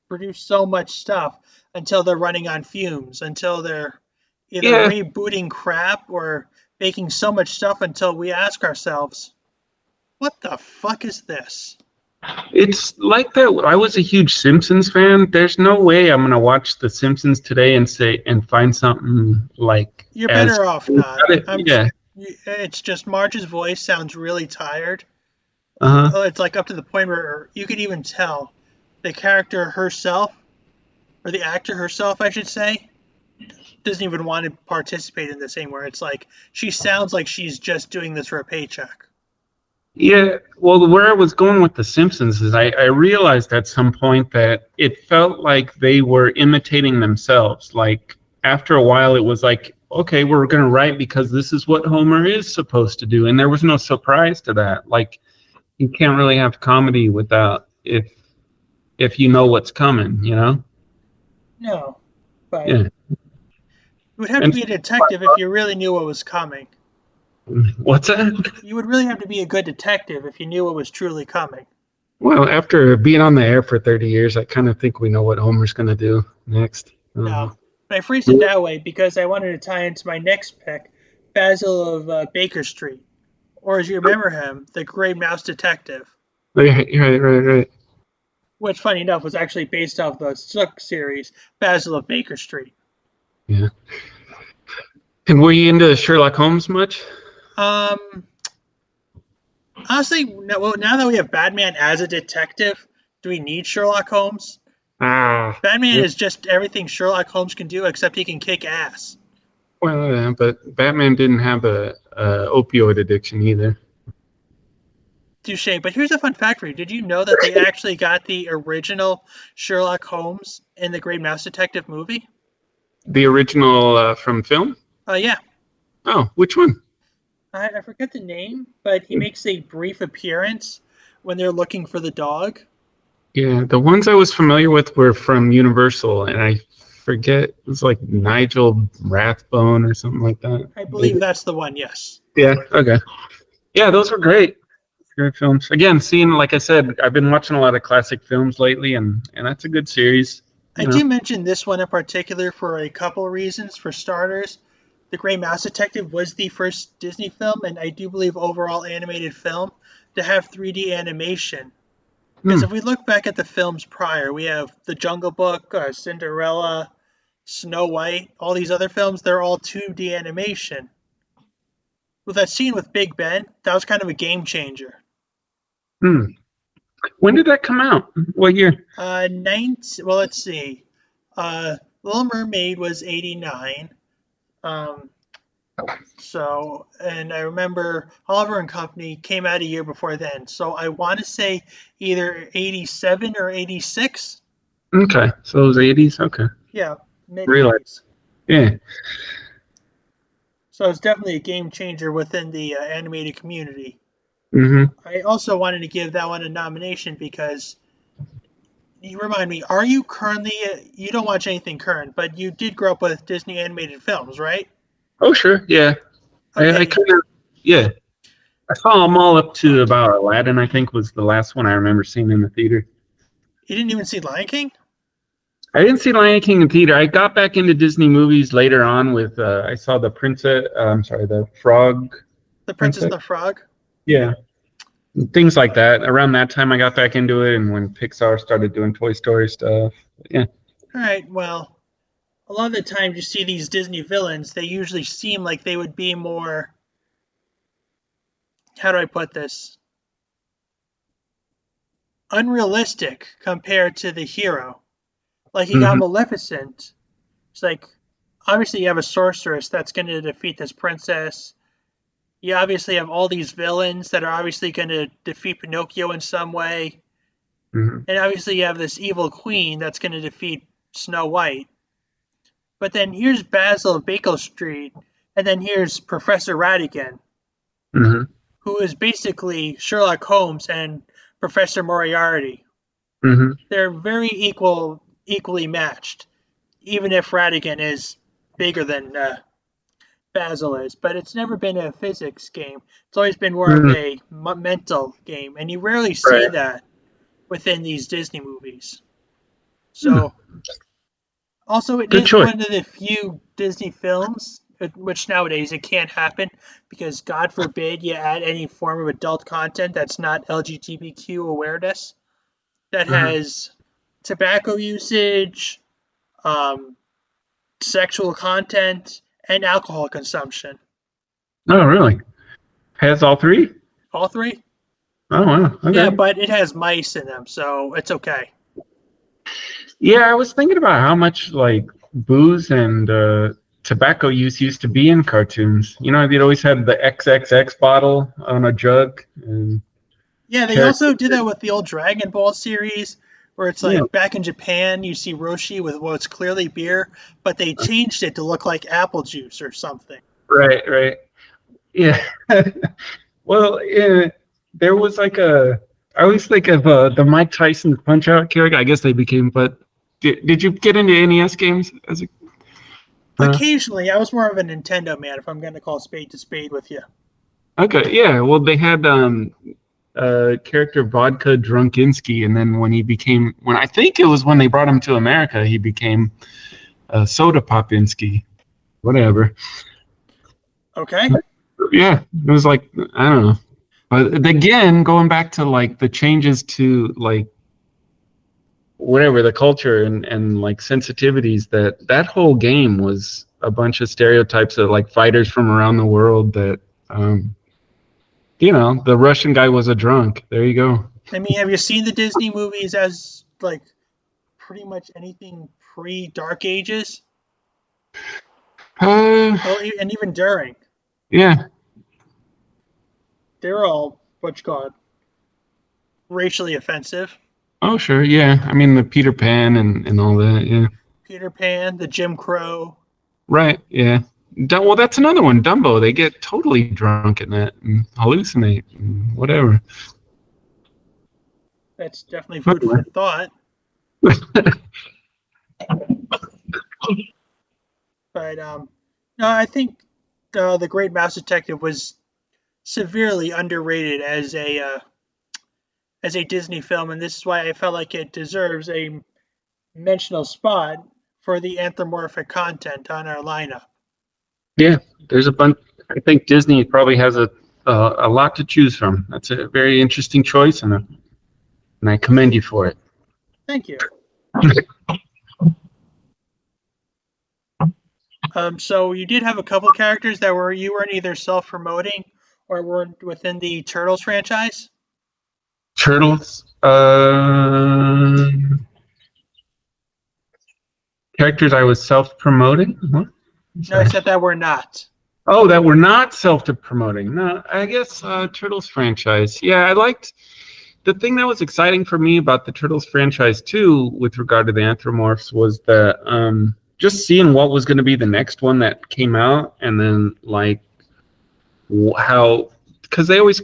produce so much stuff until they're running on fumes, until they're either rebooting crap or making so much stuff until we ask ourselves, what the fuck is this? It's like that. I was a huge Simpsons fan. There's no way I'm gonna watch The Simpsons today and find something like. You're better off not. Yeah. It's just Marge's voice sounds really tired. It's like up to the point where you could even tell the character herself, or the actor herself, I should say, doesn't even want to participate in this anymore. It's like she sounds like she's just doing this for a paycheck. Yeah, well, where I was going with The Simpsons is I realized at some point that it felt like they were imitating themselves. Like, after a while, it was like, okay, we're going to write because this is what Homer is supposed to do. And there was no surprise to that. Like, you can't really have comedy without if if you know what's coming, you know? No, but Yeah. you would have to And be a detective if you really knew what was coming. what's that? You would really have to be a good detective if you knew what was truly coming. Well, after being on the air for 30 years, I kind of think we know what Homer's going to do next. No, but I phrased it that way because I wanted to tie into my next pick, Basil of Baker Street, or as you remember him, the Gray Mouse Detective, Right. which, funny enough, was actually based off the Sook series, Basil of Baker Street. Yeah. And were you into Sherlock Holmes much? Um, Honestly, well, now that we have Batman as a detective, do we need Sherlock Holmes? Batman Yeah. is just everything Sherlock Holmes can do, except he can kick ass. Well, yeah, but Batman didn't have a opioid addiction either. Touche. But here's a fun fact for you. Did you know that they actually got the original Sherlock Holmes in the Great Mouse Detective movie? The original from film? Yeah. Oh, which one? I forget the name, but he makes a brief appearance when they're looking for the dog. Yeah, the ones I was familiar with were from Universal, and I forget, it was like Nigel Rathbone or something like that. I believe that's the one, yes. Yeah, okay. Yeah, those were great. Great films. Again, seeing, like I said, I've been watching a lot of classic films lately, and that's a good series. I You know. do mention this one in particular for a couple reasons. For starters, The Gray Mouse Detective was the first Disney film, and I do believe overall animated film, to have 3D animation. Because Hmm. if we look back at the films prior, we have The Jungle Book, Cinderella, Snow White, all these other films, they're all 2D animation. With that scene with Big Ben, that was kind of a game changer. Hmm. When did that come out? What year? Well, let's see. Little Mermaid was 89. Um, and I remember Oliver and Company came out a year before then. So I want to say either 87 or 86. Okay, so it was 80s. Okay, Yeah, mid realize. 80s. Yeah. So it's definitely a game changer within the animated community. Mm-hmm. I also wanted to give that one a nomination because you remind me, are you currently, you don't watch anything current, but you did grow up with Disney animated films, right? Oh, sure. Yeah. I Okay, kind of, yeah. I saw them all up to about Aladdin, I think was the last one I remember seeing in the theater. you didn't even see Lion King? I didn't see Lion King in theater. I got back into Disney movies later on with, I saw the Princess, I'm sorry, the Frog The Princess Princess. and the Frog? Yeah. Things like that. Around that time, I got back into it, and when Pixar started doing Toy Story stuff. Yeah. All right, well, a lot of the time you see these Disney villains, they usually seem like they would be more, how do I put this? Unrealistic compared to the hero. Like you got Mm-hmm. Maleficent. It's like, obviously you have a sorceress that's going to defeat this princess. You obviously have all these villains that are obviously going to defeat Pinocchio in some way. Mm-hmm. And obviously you have this evil queen that's going to defeat Snow White. But then here's Basil of Baker Street, and then here's Professor Ratigan, Mm-hmm. who is basically Sherlock Holmes and Professor Moriarty. Mm-hmm. They're very equally matched, even if Ratigan is bigger than Basil is. But it's never been a physics game. It's always been more of Mm-hmm. a mental game, and you rarely see Right. that within these Disney movies. Hmm. So, also, it Good is choice. one of the few Disney films, which nowadays it can't happen because, God forbid, you add any form of adult content that's not LGBTQ awareness, that Mm-hmm. has tobacco usage, um, sexual content, and alcohol consumption. Oh, really? Has all three? All three? Oh, wow. Yeah, Okay. but it has mice in them, so it's okay. Yeah, I was thinking about how much like booze and tobacco use used to be in cartoons. You know, they'd always have the XXX bottle on a jug and Yeah, they character. also did that with the old Dragon Ball series, where it's Yeah, like back in Japan, you see Roshi with what's clearly beer, but they changed it to look like apple juice or something. right. Yeah. Well, there was like I always think of the Mike Tyson Punch Out character. I guess they became, but did you get into NES games as a? Occasionally, I was more of a Nintendo man. If I'm going to call spade to spade with you. Okay, yeah. Well, they had character Vodka Drunkinsky, and then when I think it was when they brought him to America, he became Soda Popinski, whatever. Okay. Yeah, it was like I don't know, but again, going back to like the changes to like whatever the culture and like sensitivities that whole game was a bunch of stereotypes of like fighters from around the world that the Russian guy was a drunk. There you go. I mean, have you seen the Disney movies as like pretty much anything pre-Dark Ages? And even during. Yeah. They're all racially offensive. Oh, sure. Yeah. I mean, the Peter Pan and all that. Yeah. Peter Pan, the Jim Crow. Right. Yeah. Well, that's another one. Dumbo. They get totally drunk in that and hallucinate and whatever. That's definitely food for thought. But no, I think the Great Mouse Detective was severely underrated as a Disney film, and this is why I felt like it deserves a mentional spot for the anthropomorphic content on our lineup. Yeah, there's a bunch. I think Disney probably has a lot to choose from. That's a very interesting choice, and I commend you for it. Thank you. So you did have a couple of characters that were either self-promoting or were within the Turtles franchise. Turtles. Characters I was self-promoting. What? No, I said that we're not. Oh, that we're not self-promoting. No, I guess Turtles franchise. Yeah, I liked the thing that was exciting for me about the Turtles franchise too, with regard to the Anthromorphs, was that just seeing what was going to be the next one that came out, and then like how, because they always,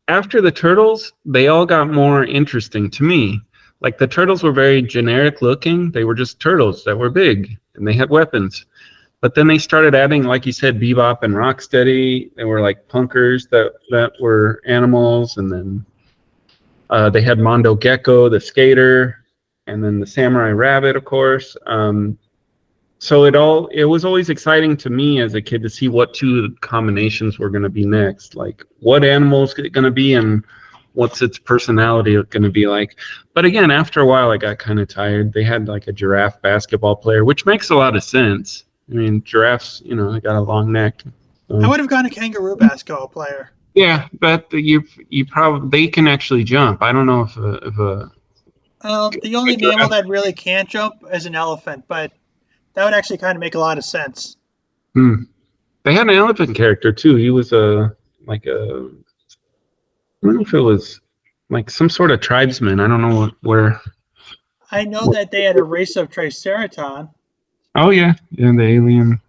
after the Turtles, they all got more interesting to me. Like the Turtles were very generic looking. They were just turtles that were big and they had weapons. But then they started adding, like you said, Bebop and Rocksteady. They were like punkers that were animals. And then they had Mondo Gecko, the skater, and then the Samurai Rabbit, of course. So it was always exciting to me as a kid to see what two combinations were going to be next. Like what animal's going to be and what's its personality going to be like. But again, after a while, I got kind of tired. They had like a giraffe basketball player, which makes a lot of sense. I mean, giraffes, they got a long neck. So. I would have gone a kangaroo basketball player. Yeah, but you probably, they can actually jump. I don't know if the only mammal that really can't jump is an elephant, but that would actually kind of make a lot of sense. They had an elephant character too. He was I don't know if it was like some sort of tribesman. I don't know where. I know that they had a race of Triceratops. Oh yeah, the alien.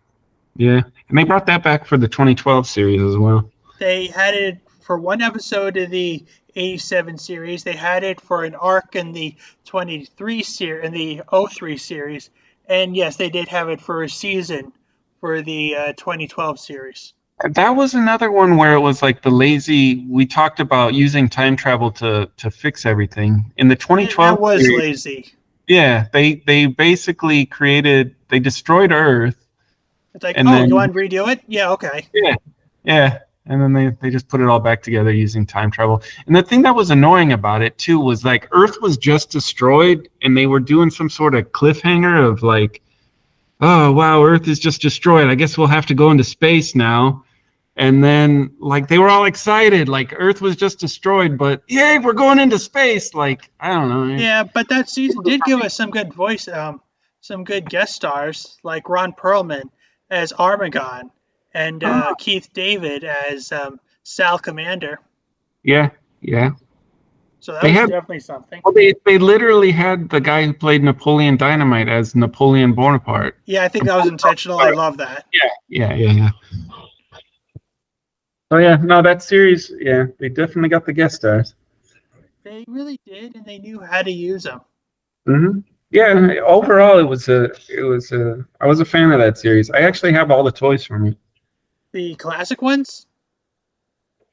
Yeah, and they brought that back for the 2012 series as well. They had it for one episode of the 87 series. They had it for an arc in the 23 series, in the 03 series, and yes, they did have it for a season for the 2012 series. That was another one where it was like the lazy. We talked about using time travel to fix everything in the 2012. That was series, lazy. Yeah, they basically they destroyed Earth. It's like, then, you want to redo it? Yeah, okay. Yeah. And then they just put it all back together using time travel. And the thing that was annoying about it, too, was like Earth was just destroyed and they were doing some sort of cliffhanger of like, oh, wow, Earth is just destroyed. I guess we'll have to go into space now. And then like they were all excited, like Earth was just destroyed, but yay, we're going into space. Like, I don't know. Yeah, but that season did give us some good some good guest stars like Ron Perlman as Armagon. And Keith David as Sal Commander. Yeah. So that was definitely something. Well, they literally had the guy who played Napoleon Dynamite as Napoleon Bonaparte. Yeah, I think that was intentional. I love that. Yeah. Oh yeah, no, that series, yeah, they definitely got the guest stars. They really did, and they knew how to use them. Hmm. Yeah, overall, I was a fan of that series. I actually have all the toys from it. The classic ones?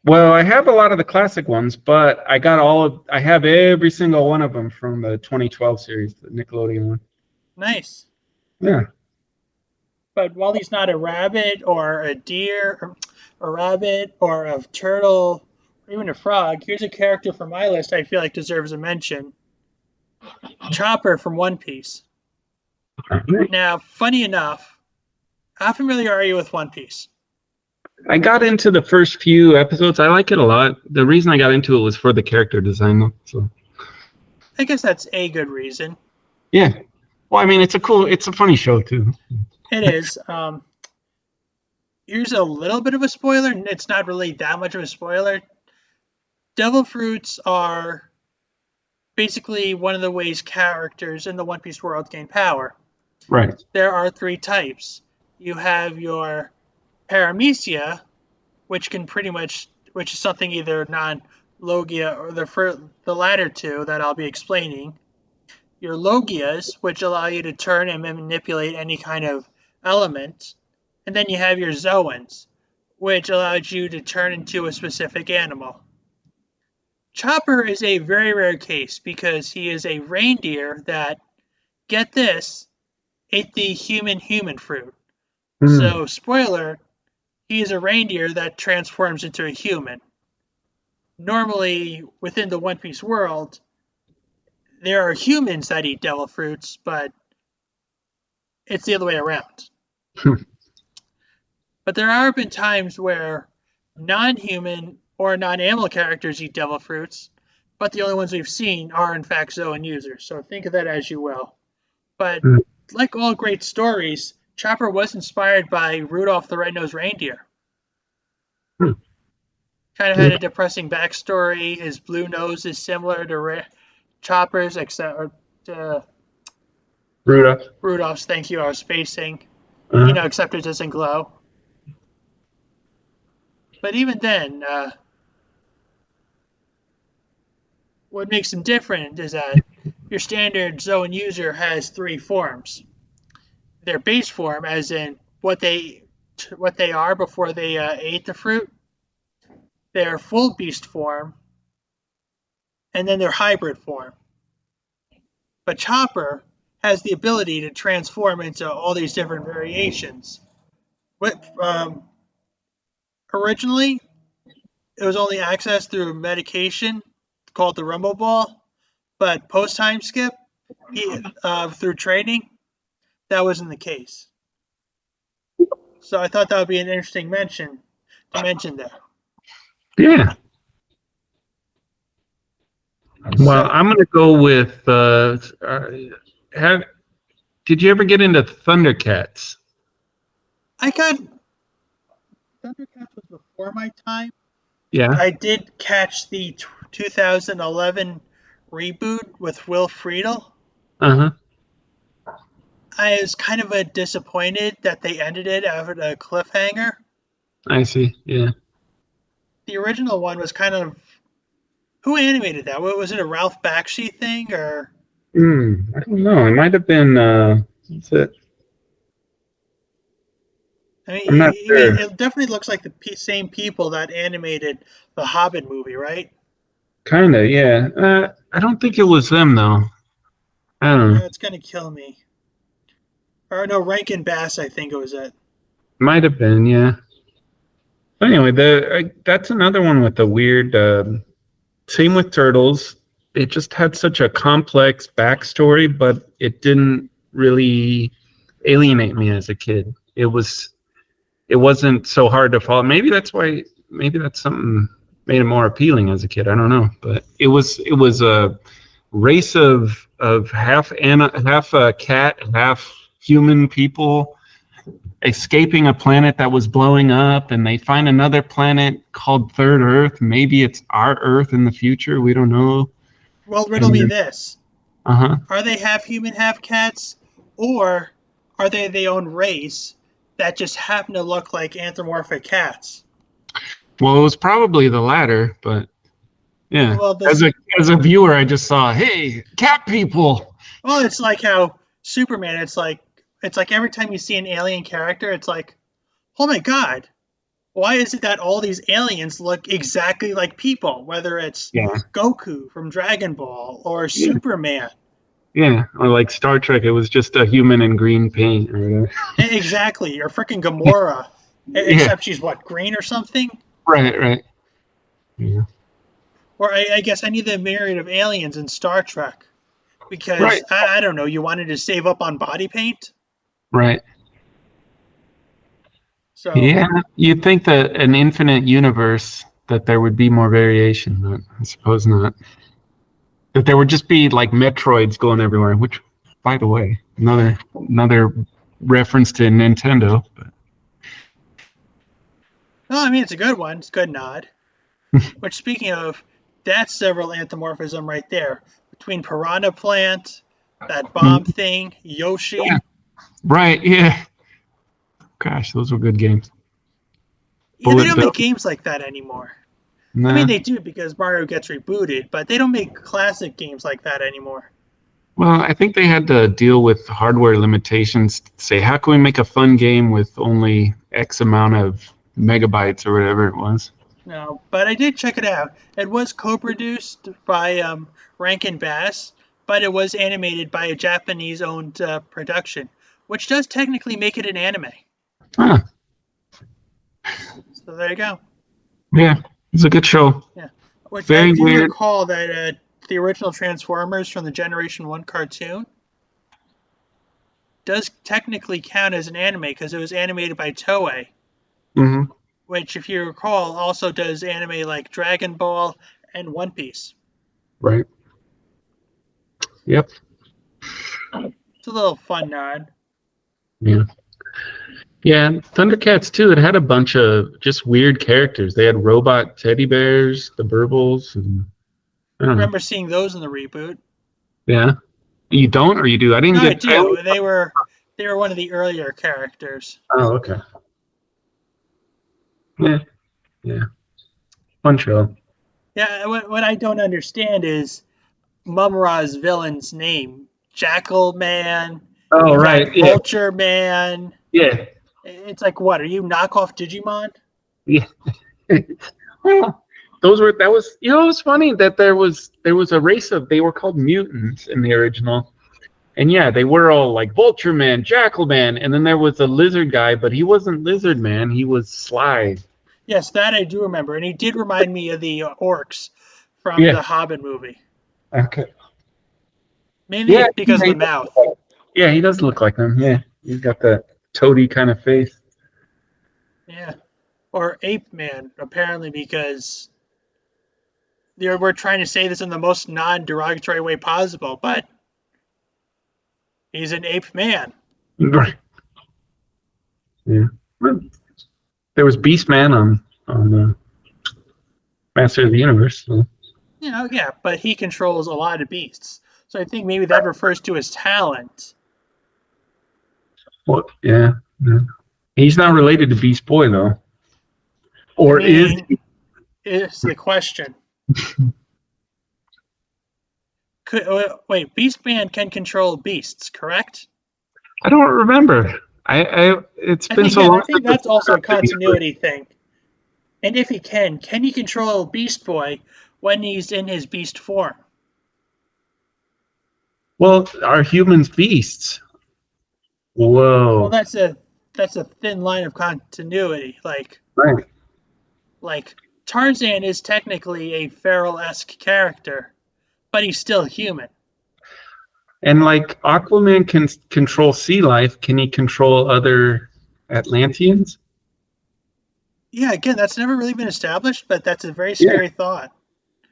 Well, I have a lot of the classic ones, but I have every single one of them from the 2012 series, the Nickelodeon one. Nice. Yeah. But while he's not a rabbit or a deer, or a rabbit or a turtle, or even a frog, here's a character from my list I feel like deserves a mention. Chopper from One Piece. Now, funny enough, how familiar are you with One Piece? I got into the first few episodes. I like it a lot. The reason I got into it was for the character design, though. So I guess that's a good reason. yeah. Well, I mean, it's a funny show too. It is. Here's a little bit of a spoiler. It's not really that much of a spoiler. Devil fruits are basically one of the ways characters in the One Piece world gain power. Right. There are three types. You have your paramecia, which is something either non-logia or the latter two that I'll be explaining. Your logias, which allow you to turn and manipulate any kind of element. And then you have your zoans, which allows you to turn into a specific animal. Chopper is a very rare case because he is a reindeer that, get this, ate the human fruit. Hmm. So, spoiler, he is a reindeer that transforms into a human. Normally, within the One Piece world, there are humans that eat devil fruits, but it's the other way around. But there have been times where non-human or non-animal characters eat devil fruits, but the only ones we've seen are in fact Zoan users. So think of that as you will. But Hmm. like all great stories, Chopper was inspired by Rudolph the Red-Nosed Reindeer. Hmm. Kind of had a depressing backstory. His blue nose is similar to Chopper's, except Rudolph. Rudolph's. Thank you, I was spacing. Uh-huh. Except it doesn't glow. But even then, what makes them different is that your standard Zoan user has three forms. Their base form, as in what they are before they ate the fruit, their full beast form, and then their hybrid form. But Chopper has the ability to transform into all these different variations. Um, Originally, it was only accessed through medication called the Rumble Ball, but post time skip, through training, that wasn't the case. So I thought that would be an interesting to mention there. Yeah. Well, So I'm gonna go with. Have Did you ever get into Thundercats? I got Thundercats was before my time. Yeah. I did catch the 2011 reboot with Will Friedle. Uh-huh. I was kind of disappointed that they ended it after a cliffhanger. I see. Yeah. The original one was kind of, who animated that? What was it, a Ralph Bakshi thing or? I don't know. It might have been. What's it? I mean, I'm not sure. it definitely looks like the same people that animated the Hobbit movie, right? Kind of. Yeah. I don't think it was them though. I don't know. It's gonna kill me. Or no, Rankin Bass, I think it was it. Might have been. Yeah. Anyway, that's another one with the weird. Same with Turtles. It just had such a complex backstory, but it didn't really alienate me as a kid. It wasn't so hard to follow. Maybe that's something made it more appealing as a kid. I don't know, but it was a race of half a cat, half human people escaping a planet that was blowing up, and they find another planet called Third Earth. Maybe it's our Earth in the future. We don't know. Well, riddle And me then, this. uh-huh. Are they half human, half cats? Or are they their own race that just happen to look like anthropomorphic cats? Well, it was probably the latter, but Yeah. Well, As a viewer, I just saw, hey, cat people. well, it's like how Superman. It's like every time you see an alien character, it's like, oh my god, why is it that all these aliens look exactly like people? Whether it's Yeah. Goku from Dragon Ball or Yeah. Superman. Yeah. Or like Star Trek, it was just a human in green paint or whatever. Exactly, or freaking Gamora, Yeah. except she's what, green or something? Right. Right. Yeah. Or I guess any of the myriad of aliens in Star Trek, because Right. I don't know, you wanted to save up on body paint, Right. so Yeah. You'd think that an infinite universe that there would be more variation, but I suppose not. That there would just be like Metroids going everywhere, which, by the way, another reference to Nintendo. But no, I mean it's a good one, it's a good nod. Which, speaking of, that's several anthropomorphism right there between Piranha Plant, that bomb thing, yeah. Yoshi. Right, yeah. Gosh, those were good games. Yeah, they Bullet don't Bill. make games like that anymore. I mean, Nah. they do because Mario gets rebooted, but they don't make classic games like that anymore. Well, I think they had to deal with hardware limitations. Say, how can we make a fun game with only X amount of megabytes or whatever it was? No, but I did check it out. It was co-produced by Rankin Bass, but it was animated by a Japanese-owned production, which does technically make it an anime. Huh. So there you go. Yeah, it's a good show. Yeah, which I Very do weird. recall that the original Transformers from the Generation 1 cartoon does technically count as an anime because it was animated by Toei, Hmm. which, if you recall, also does anime like Dragon Ball and One Piece. Right. Yep. It's a little fun nod. Yeah. Yeah, Thundercats too. It had a bunch of just weird characters. They had robot teddy bears, the Burbles, and I don't know. Remember seeing those in the reboot? Yeah, you don't or you do? I didn't No, I get. do. They were one of the earlier characters. Oh, okay. Yeah, yeah. Fun show. Yeah, what I don't understand is Mumra's villain's name. Jackal Man. Oh, You right. got Yeah, Vulture Man. yeah, It's like, what? Are you knockoff Digimon? yeah. Well, that was it was funny that there was a race of they were called mutants in the original. And yeah, they were all like Vulture Man, Jackal Man, and then there was a lizard guy, but he wasn't Lizard Man, he was Sly. Yes, that I do remember, and he did remind me of the orcs from Yeah. the Hobbit movie. Okay. Maybe Yeah, it's because of he the mouth. yeah, he does look like them. Yeah. He's got that toady kind of face. Yeah, or Ape Man, apparently because we're trying to say this in the most non-derogatory way possible, but he's an ape man. Right. Yeah. Well, there was Beast Man on Master of the Universe. So. Yeah, but he controls a lot of beasts. So I think maybe that refers to his talent. Well, yeah, yeah. He's not related to Beast Boy though. Or is he? Is the question. Wait, Beast Man can control beasts, correct? I don't remember. It's been so long. I think that's also a continuity thing. And if he can he control Beast Boy when he's in his beast form? Well, are humans beasts? Well, Whoa. that's a thin line of continuity. Right. Like Tarzan is technically a feral-esque character, but he's still human. And like Aquaman can control sea life, can he control other Atlanteans? Yeah, again, that's never really been established, but that's a very scary thought.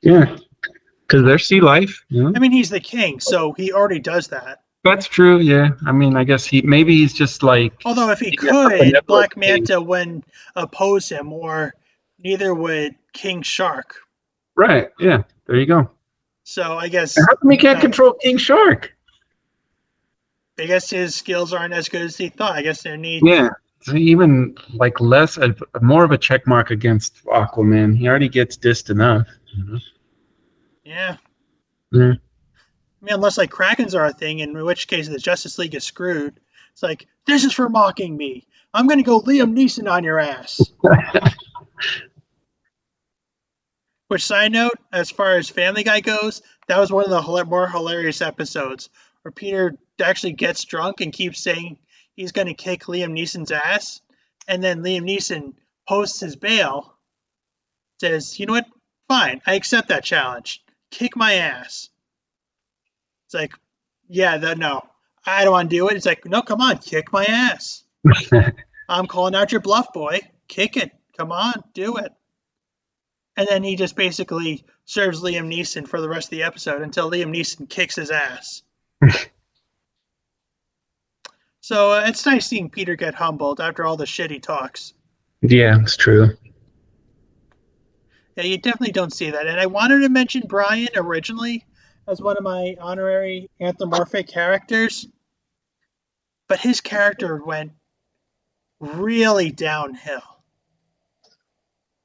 Yeah. Because they're sea life. You know? I mean, he's the king, so he already does that. That's true, yeah. I mean, I guess he's just like Although if he could, Black Manta wouldn't oppose him, or neither would King Shark. Right, yeah. There you go. So I guess How come he can't control King Shark? I guess his skills aren't as good as he thought. I guess there need. Yeah. It's even like more of a check mark against Aquaman. He already gets dissed enough. You know? Yeah. Yeah. I mean, unless like Krakens are a thing, in which case the Justice League is screwed. It's like, this is for mocking me. I'm going to go Liam Neeson on your ass. Which, side note, as far as Family Guy goes, that was one of the more hilarious episodes where Peter actually gets drunk and keeps saying he's going to kick Liam Neeson's ass. And then Liam Neeson posts his bail, says, you know what? Fine, I accept that challenge. Kick my ass. It's like, yeah, no, I don't want to do it. It's like, no, come on, kick my ass. I'm calling out your bluff, boy. Kick it. Come on, do it. And then he just basically serves Liam Neeson for the rest of the episode until Liam Neeson kicks his ass. So it's nice seeing Peter get humbled after all the shit he talks. Yeah, it's true. Yeah, you definitely don't see that. And I wanted to mention Brian originally as one of my honorary anthropomorphic characters, but his character went really downhill.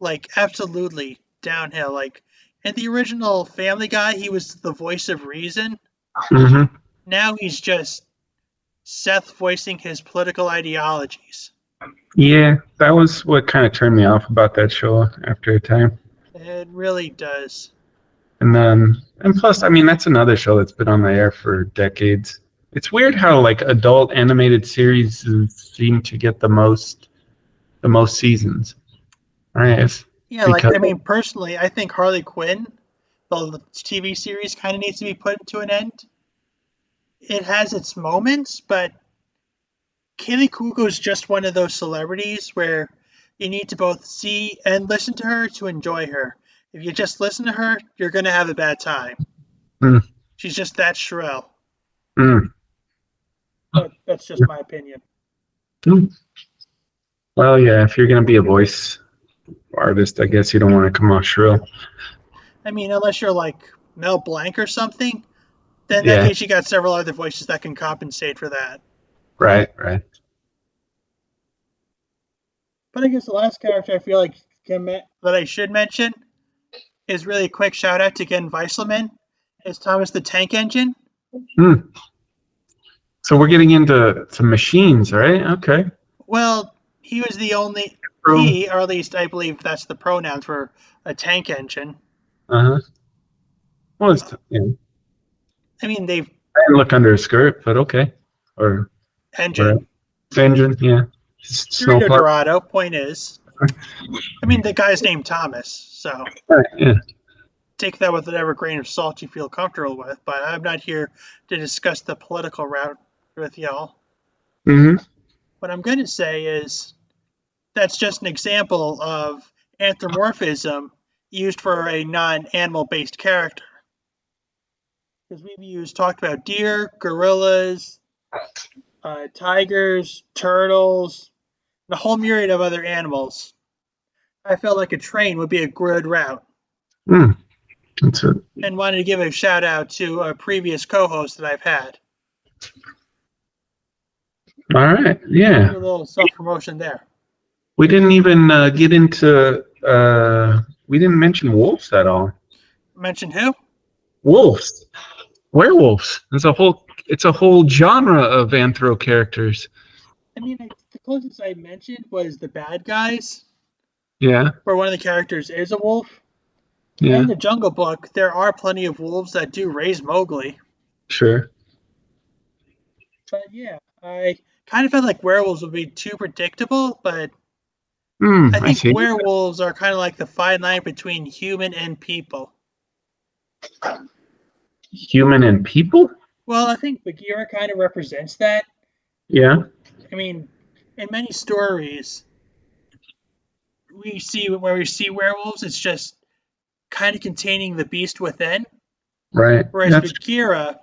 Like, absolutely downhill. Like, in the original Family Guy, he was the voice of reason. Mm-hmm. Now he's just Seth voicing his political ideologies. Yeah, that was what kind of turned me off about that show after a time. It really does. And plus, I mean, that's another show that's been on the air for decades. It's weird how like adult animated series seem to get the most seasons. Right? Yeah, like, I mean, personally, I think Harley Quinn, the TV series, kind of needs to be put to an end. It has its moments, but Kaylee Cuoco's just one of those celebrities where you need to both see and listen to her to enjoy her. If you just listen to her, you're going to have a bad time. Mm. She's just that shrill. Mm. But that's just my opinion. Mm. Well, yeah, if you're going to be a voice artist, I guess you don't want to come off shrill. I mean, unless you're like Mel Blanc or something, then in that case you got several other voices that can compensate for that. Right. But I guess the last character I feel like that I should mention is really a quick shout out to Ken Weisselman as Thomas the Tank Engine. Mm. So we're getting into some machines, right? Okay. Well, he was the only, or at least I believe that's the pronoun for a tank engine. Uh-huh. Well, I mean, I didn't look under his skirt, but okay. Or engine. Engine, yeah. Dorito Dorado, point is. I mean, the guy's named Thomas, so take that with whatever grain of salt you feel comfortable with, but I'm not here to discuss the political route with y'all. Mm-hmm. What I'm going to say is that's just an example of anthropomorphism used for a non-animal based character. Because we've talked about deer, gorillas, tigers, turtles, and a whole myriad of other animals. I felt like a train would be a good route. That's it. And wanted to give a shout out to a previous co-host that I've had. All right, yeah. A little self-promotion there. We didn't even get into. We didn't mention wolves at all. Mention who? Wolves, werewolves. It's a whole genre of anthro characters. I mean, the closest I mentioned was the bad guys. Yeah. Where one of the characters is a wolf. Yeah. In the Jungle Book, there are plenty of wolves that do raise Mowgli. Sure. But yeah, I kind of felt like werewolves would be too predictable, but I think werewolves are kind of like the fine line between human and people. Human and people? Well, I think Bagheera kind of represents that. Yeah. I mean, in many stories, we see werewolves, it's just kind of containing the beast within. Right. Whereas Bagheera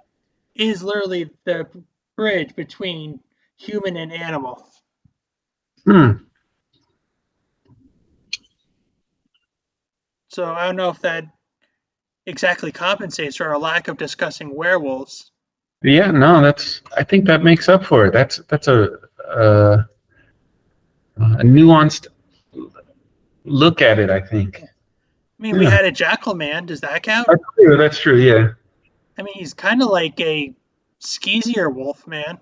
is literally the bridge between human and animal. So I don't know if that exactly compensates for our lack of discussing werewolves. Yeah, no, I think that makes up for it. That's a nuanced look at it, I think. I mean, we Yeah. had a Jackal Man. Does that count? That's true. That's true. Yeah. I mean, he's kind of like a skeezier wolf man.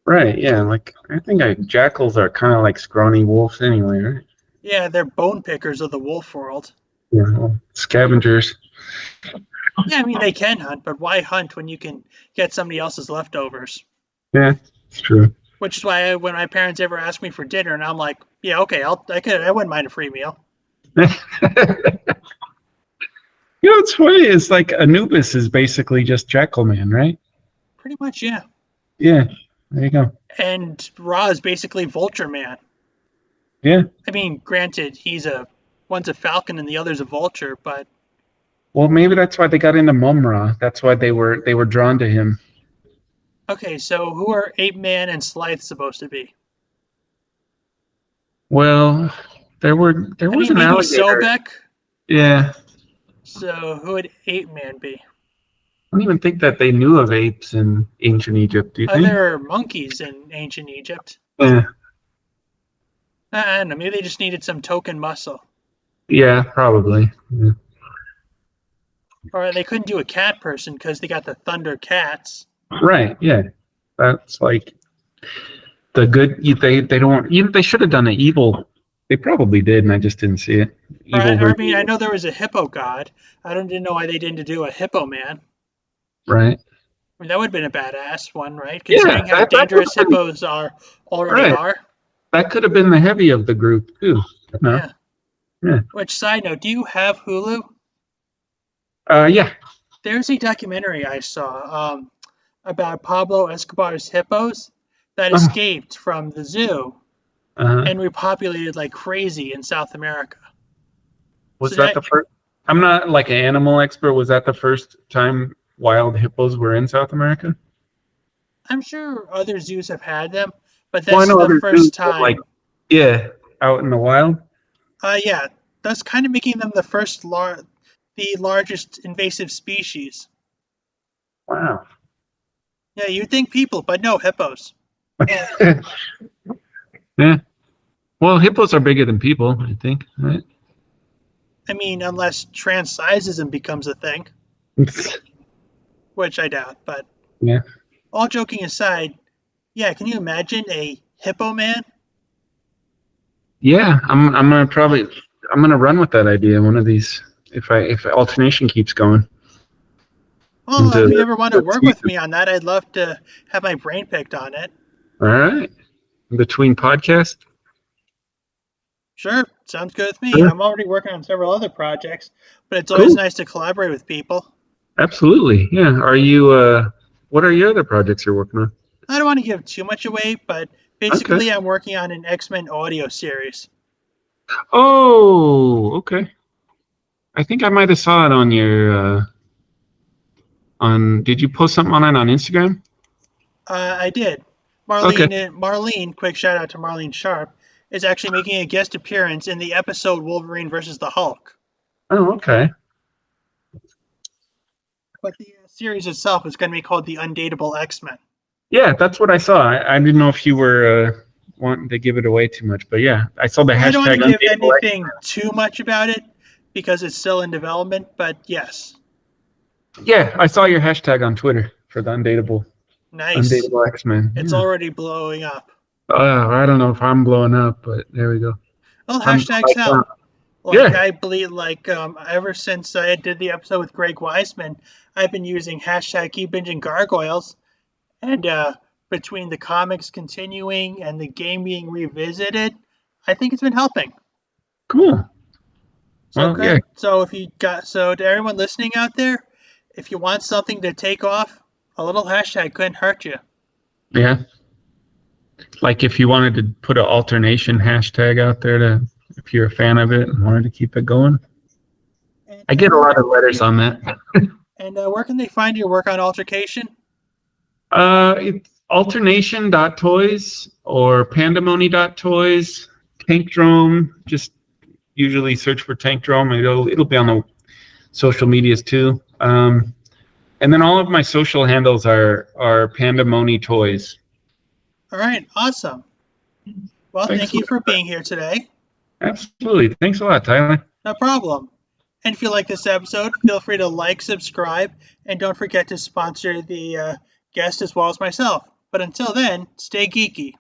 Right. Yeah. Like I think jackals are kind of like scrawny wolves anyway, right? Yeah, they're bone pickers of the wolf world. Yeah. Well, scavengers. Yeah, I mean, they can hunt, but why hunt when you can get somebody else's leftovers? Yeah, it's true. Which is why when my parents ever ask me for dinner, and I'm like, yeah, okay, I wouldn't mind a free meal. What's funny is like Anubis is basically just Jackal Man, right? Pretty much, yeah. Yeah. There you go. And Ra is basically Vulture Man. Yeah. I mean, granted, one's a falcon and the other's a vulture, but Well, maybe that's why they got into Mumra. That's why they were drawn to him. okay. So who are Ape Man and Scythe supposed to be? Well, there was I mean, an maybe alligator. Sobek. Yeah. So who would Ape Man be? I don't even think that they knew of apes in ancient Egypt. Do you think? There are monkeys in ancient Egypt. Yeah. I don't know. Maybe they just needed some token muscle, Yeah, probably. Yeah. or they couldn't do a cat person because they got the Thunder Cats. Right. Yeah. That's like the good. They don't. They should have done an evil. They probably did, and I just didn't see it. I mean, I know there was a hippo god. Didn't know why they didn't do a hippo man. Right. I mean, that would have been a badass one, right? Yeah, Considering how dangerous hippos already Right. are. That could have been the heavy of the group too. No. Yeah. Yeah. Which, side note, do you have Hulu? Yeah. There's a documentary I saw about Pablo Escobar's hippos that Oh. escaped from the zoo Uh-huh. and repopulated like crazy in South America. Was So that the first? I'm not like an animal expert. Was that the first time wild hippos were in South America? I'm sure other zoos have had them, but Well, I this know is other the first zoos, but, time. like, yeah, out in the wild. Yeah, that's kind of making them the largest invasive species. Wow. Yeah, you'd think people, but no, hippos. Yeah. Well, hippos are bigger than people, I think, right? I mean, unless transsizism becomes a thing, which I doubt. But Yeah. all joking aside, yeah, can you imagine a hippo man? Yeah, I'm gonna run with that idea one of these if alternation keeps going. Well, into if you ever want to the work with season. me on that, I'd love to have my brain picked on it. All right. Between podcasts. Sure, sounds good with me. Sure. I'm already working on several other projects, but it's always Cool. nice to collaborate with people. Absolutely. Yeah. Are you what are your other projects you're working on? I don't want to give too much away, but basically I'm working on an X-Men audio series. Oh, okay. I think I might have saw it on your did you post something on it on Instagram? I did. Marlene, quick shout out to Marlene Sharp, is actually making a guest appearance in the episode Wolverine versus the Hulk. Oh, okay. But the series itself is going to be called The Undateable X-Men. Yeah, that's what I saw. I didn't know if you were wanting to give it away too much, but yeah, I saw the hashtag. I don't want to give Undateable anything too much about it because it's still in development, but yes. Yeah, I saw your hashtag on Twitter for the Undateable X-Men. It's already blowing up. I don't know if I'm blowing up, but there we go. Well, hashtags help. Yeah. I believe, ever since I did the episode with Greg Weisman, I've been using hashtag Keep Binging Gargoyles, and between the comics continuing and the game being revisited, I think it's been helping. Cool. So, yeah. So to everyone listening out there, if you want something to take off, a little hashtag couldn't hurt you. Yeah. Like if you wanted to put an alternation hashtag out there if you're a fan of it and wanted to keep it going. I get a lot of letters on that. And where can they find your work on altercation? It's alternation.toys or pandemony.toys. Tankdrome, just usually search for Tankdrome. It'll be on the social medias too. And then all of my social handles are Pandemony Toys. All right, awesome. Well, thank you for being here today. Absolutely. Thanks a lot, Tyler. No problem. And if you like this episode, feel free to like, subscribe, and don't forget to sponsor the guest as well as myself. But until then, stay geeky.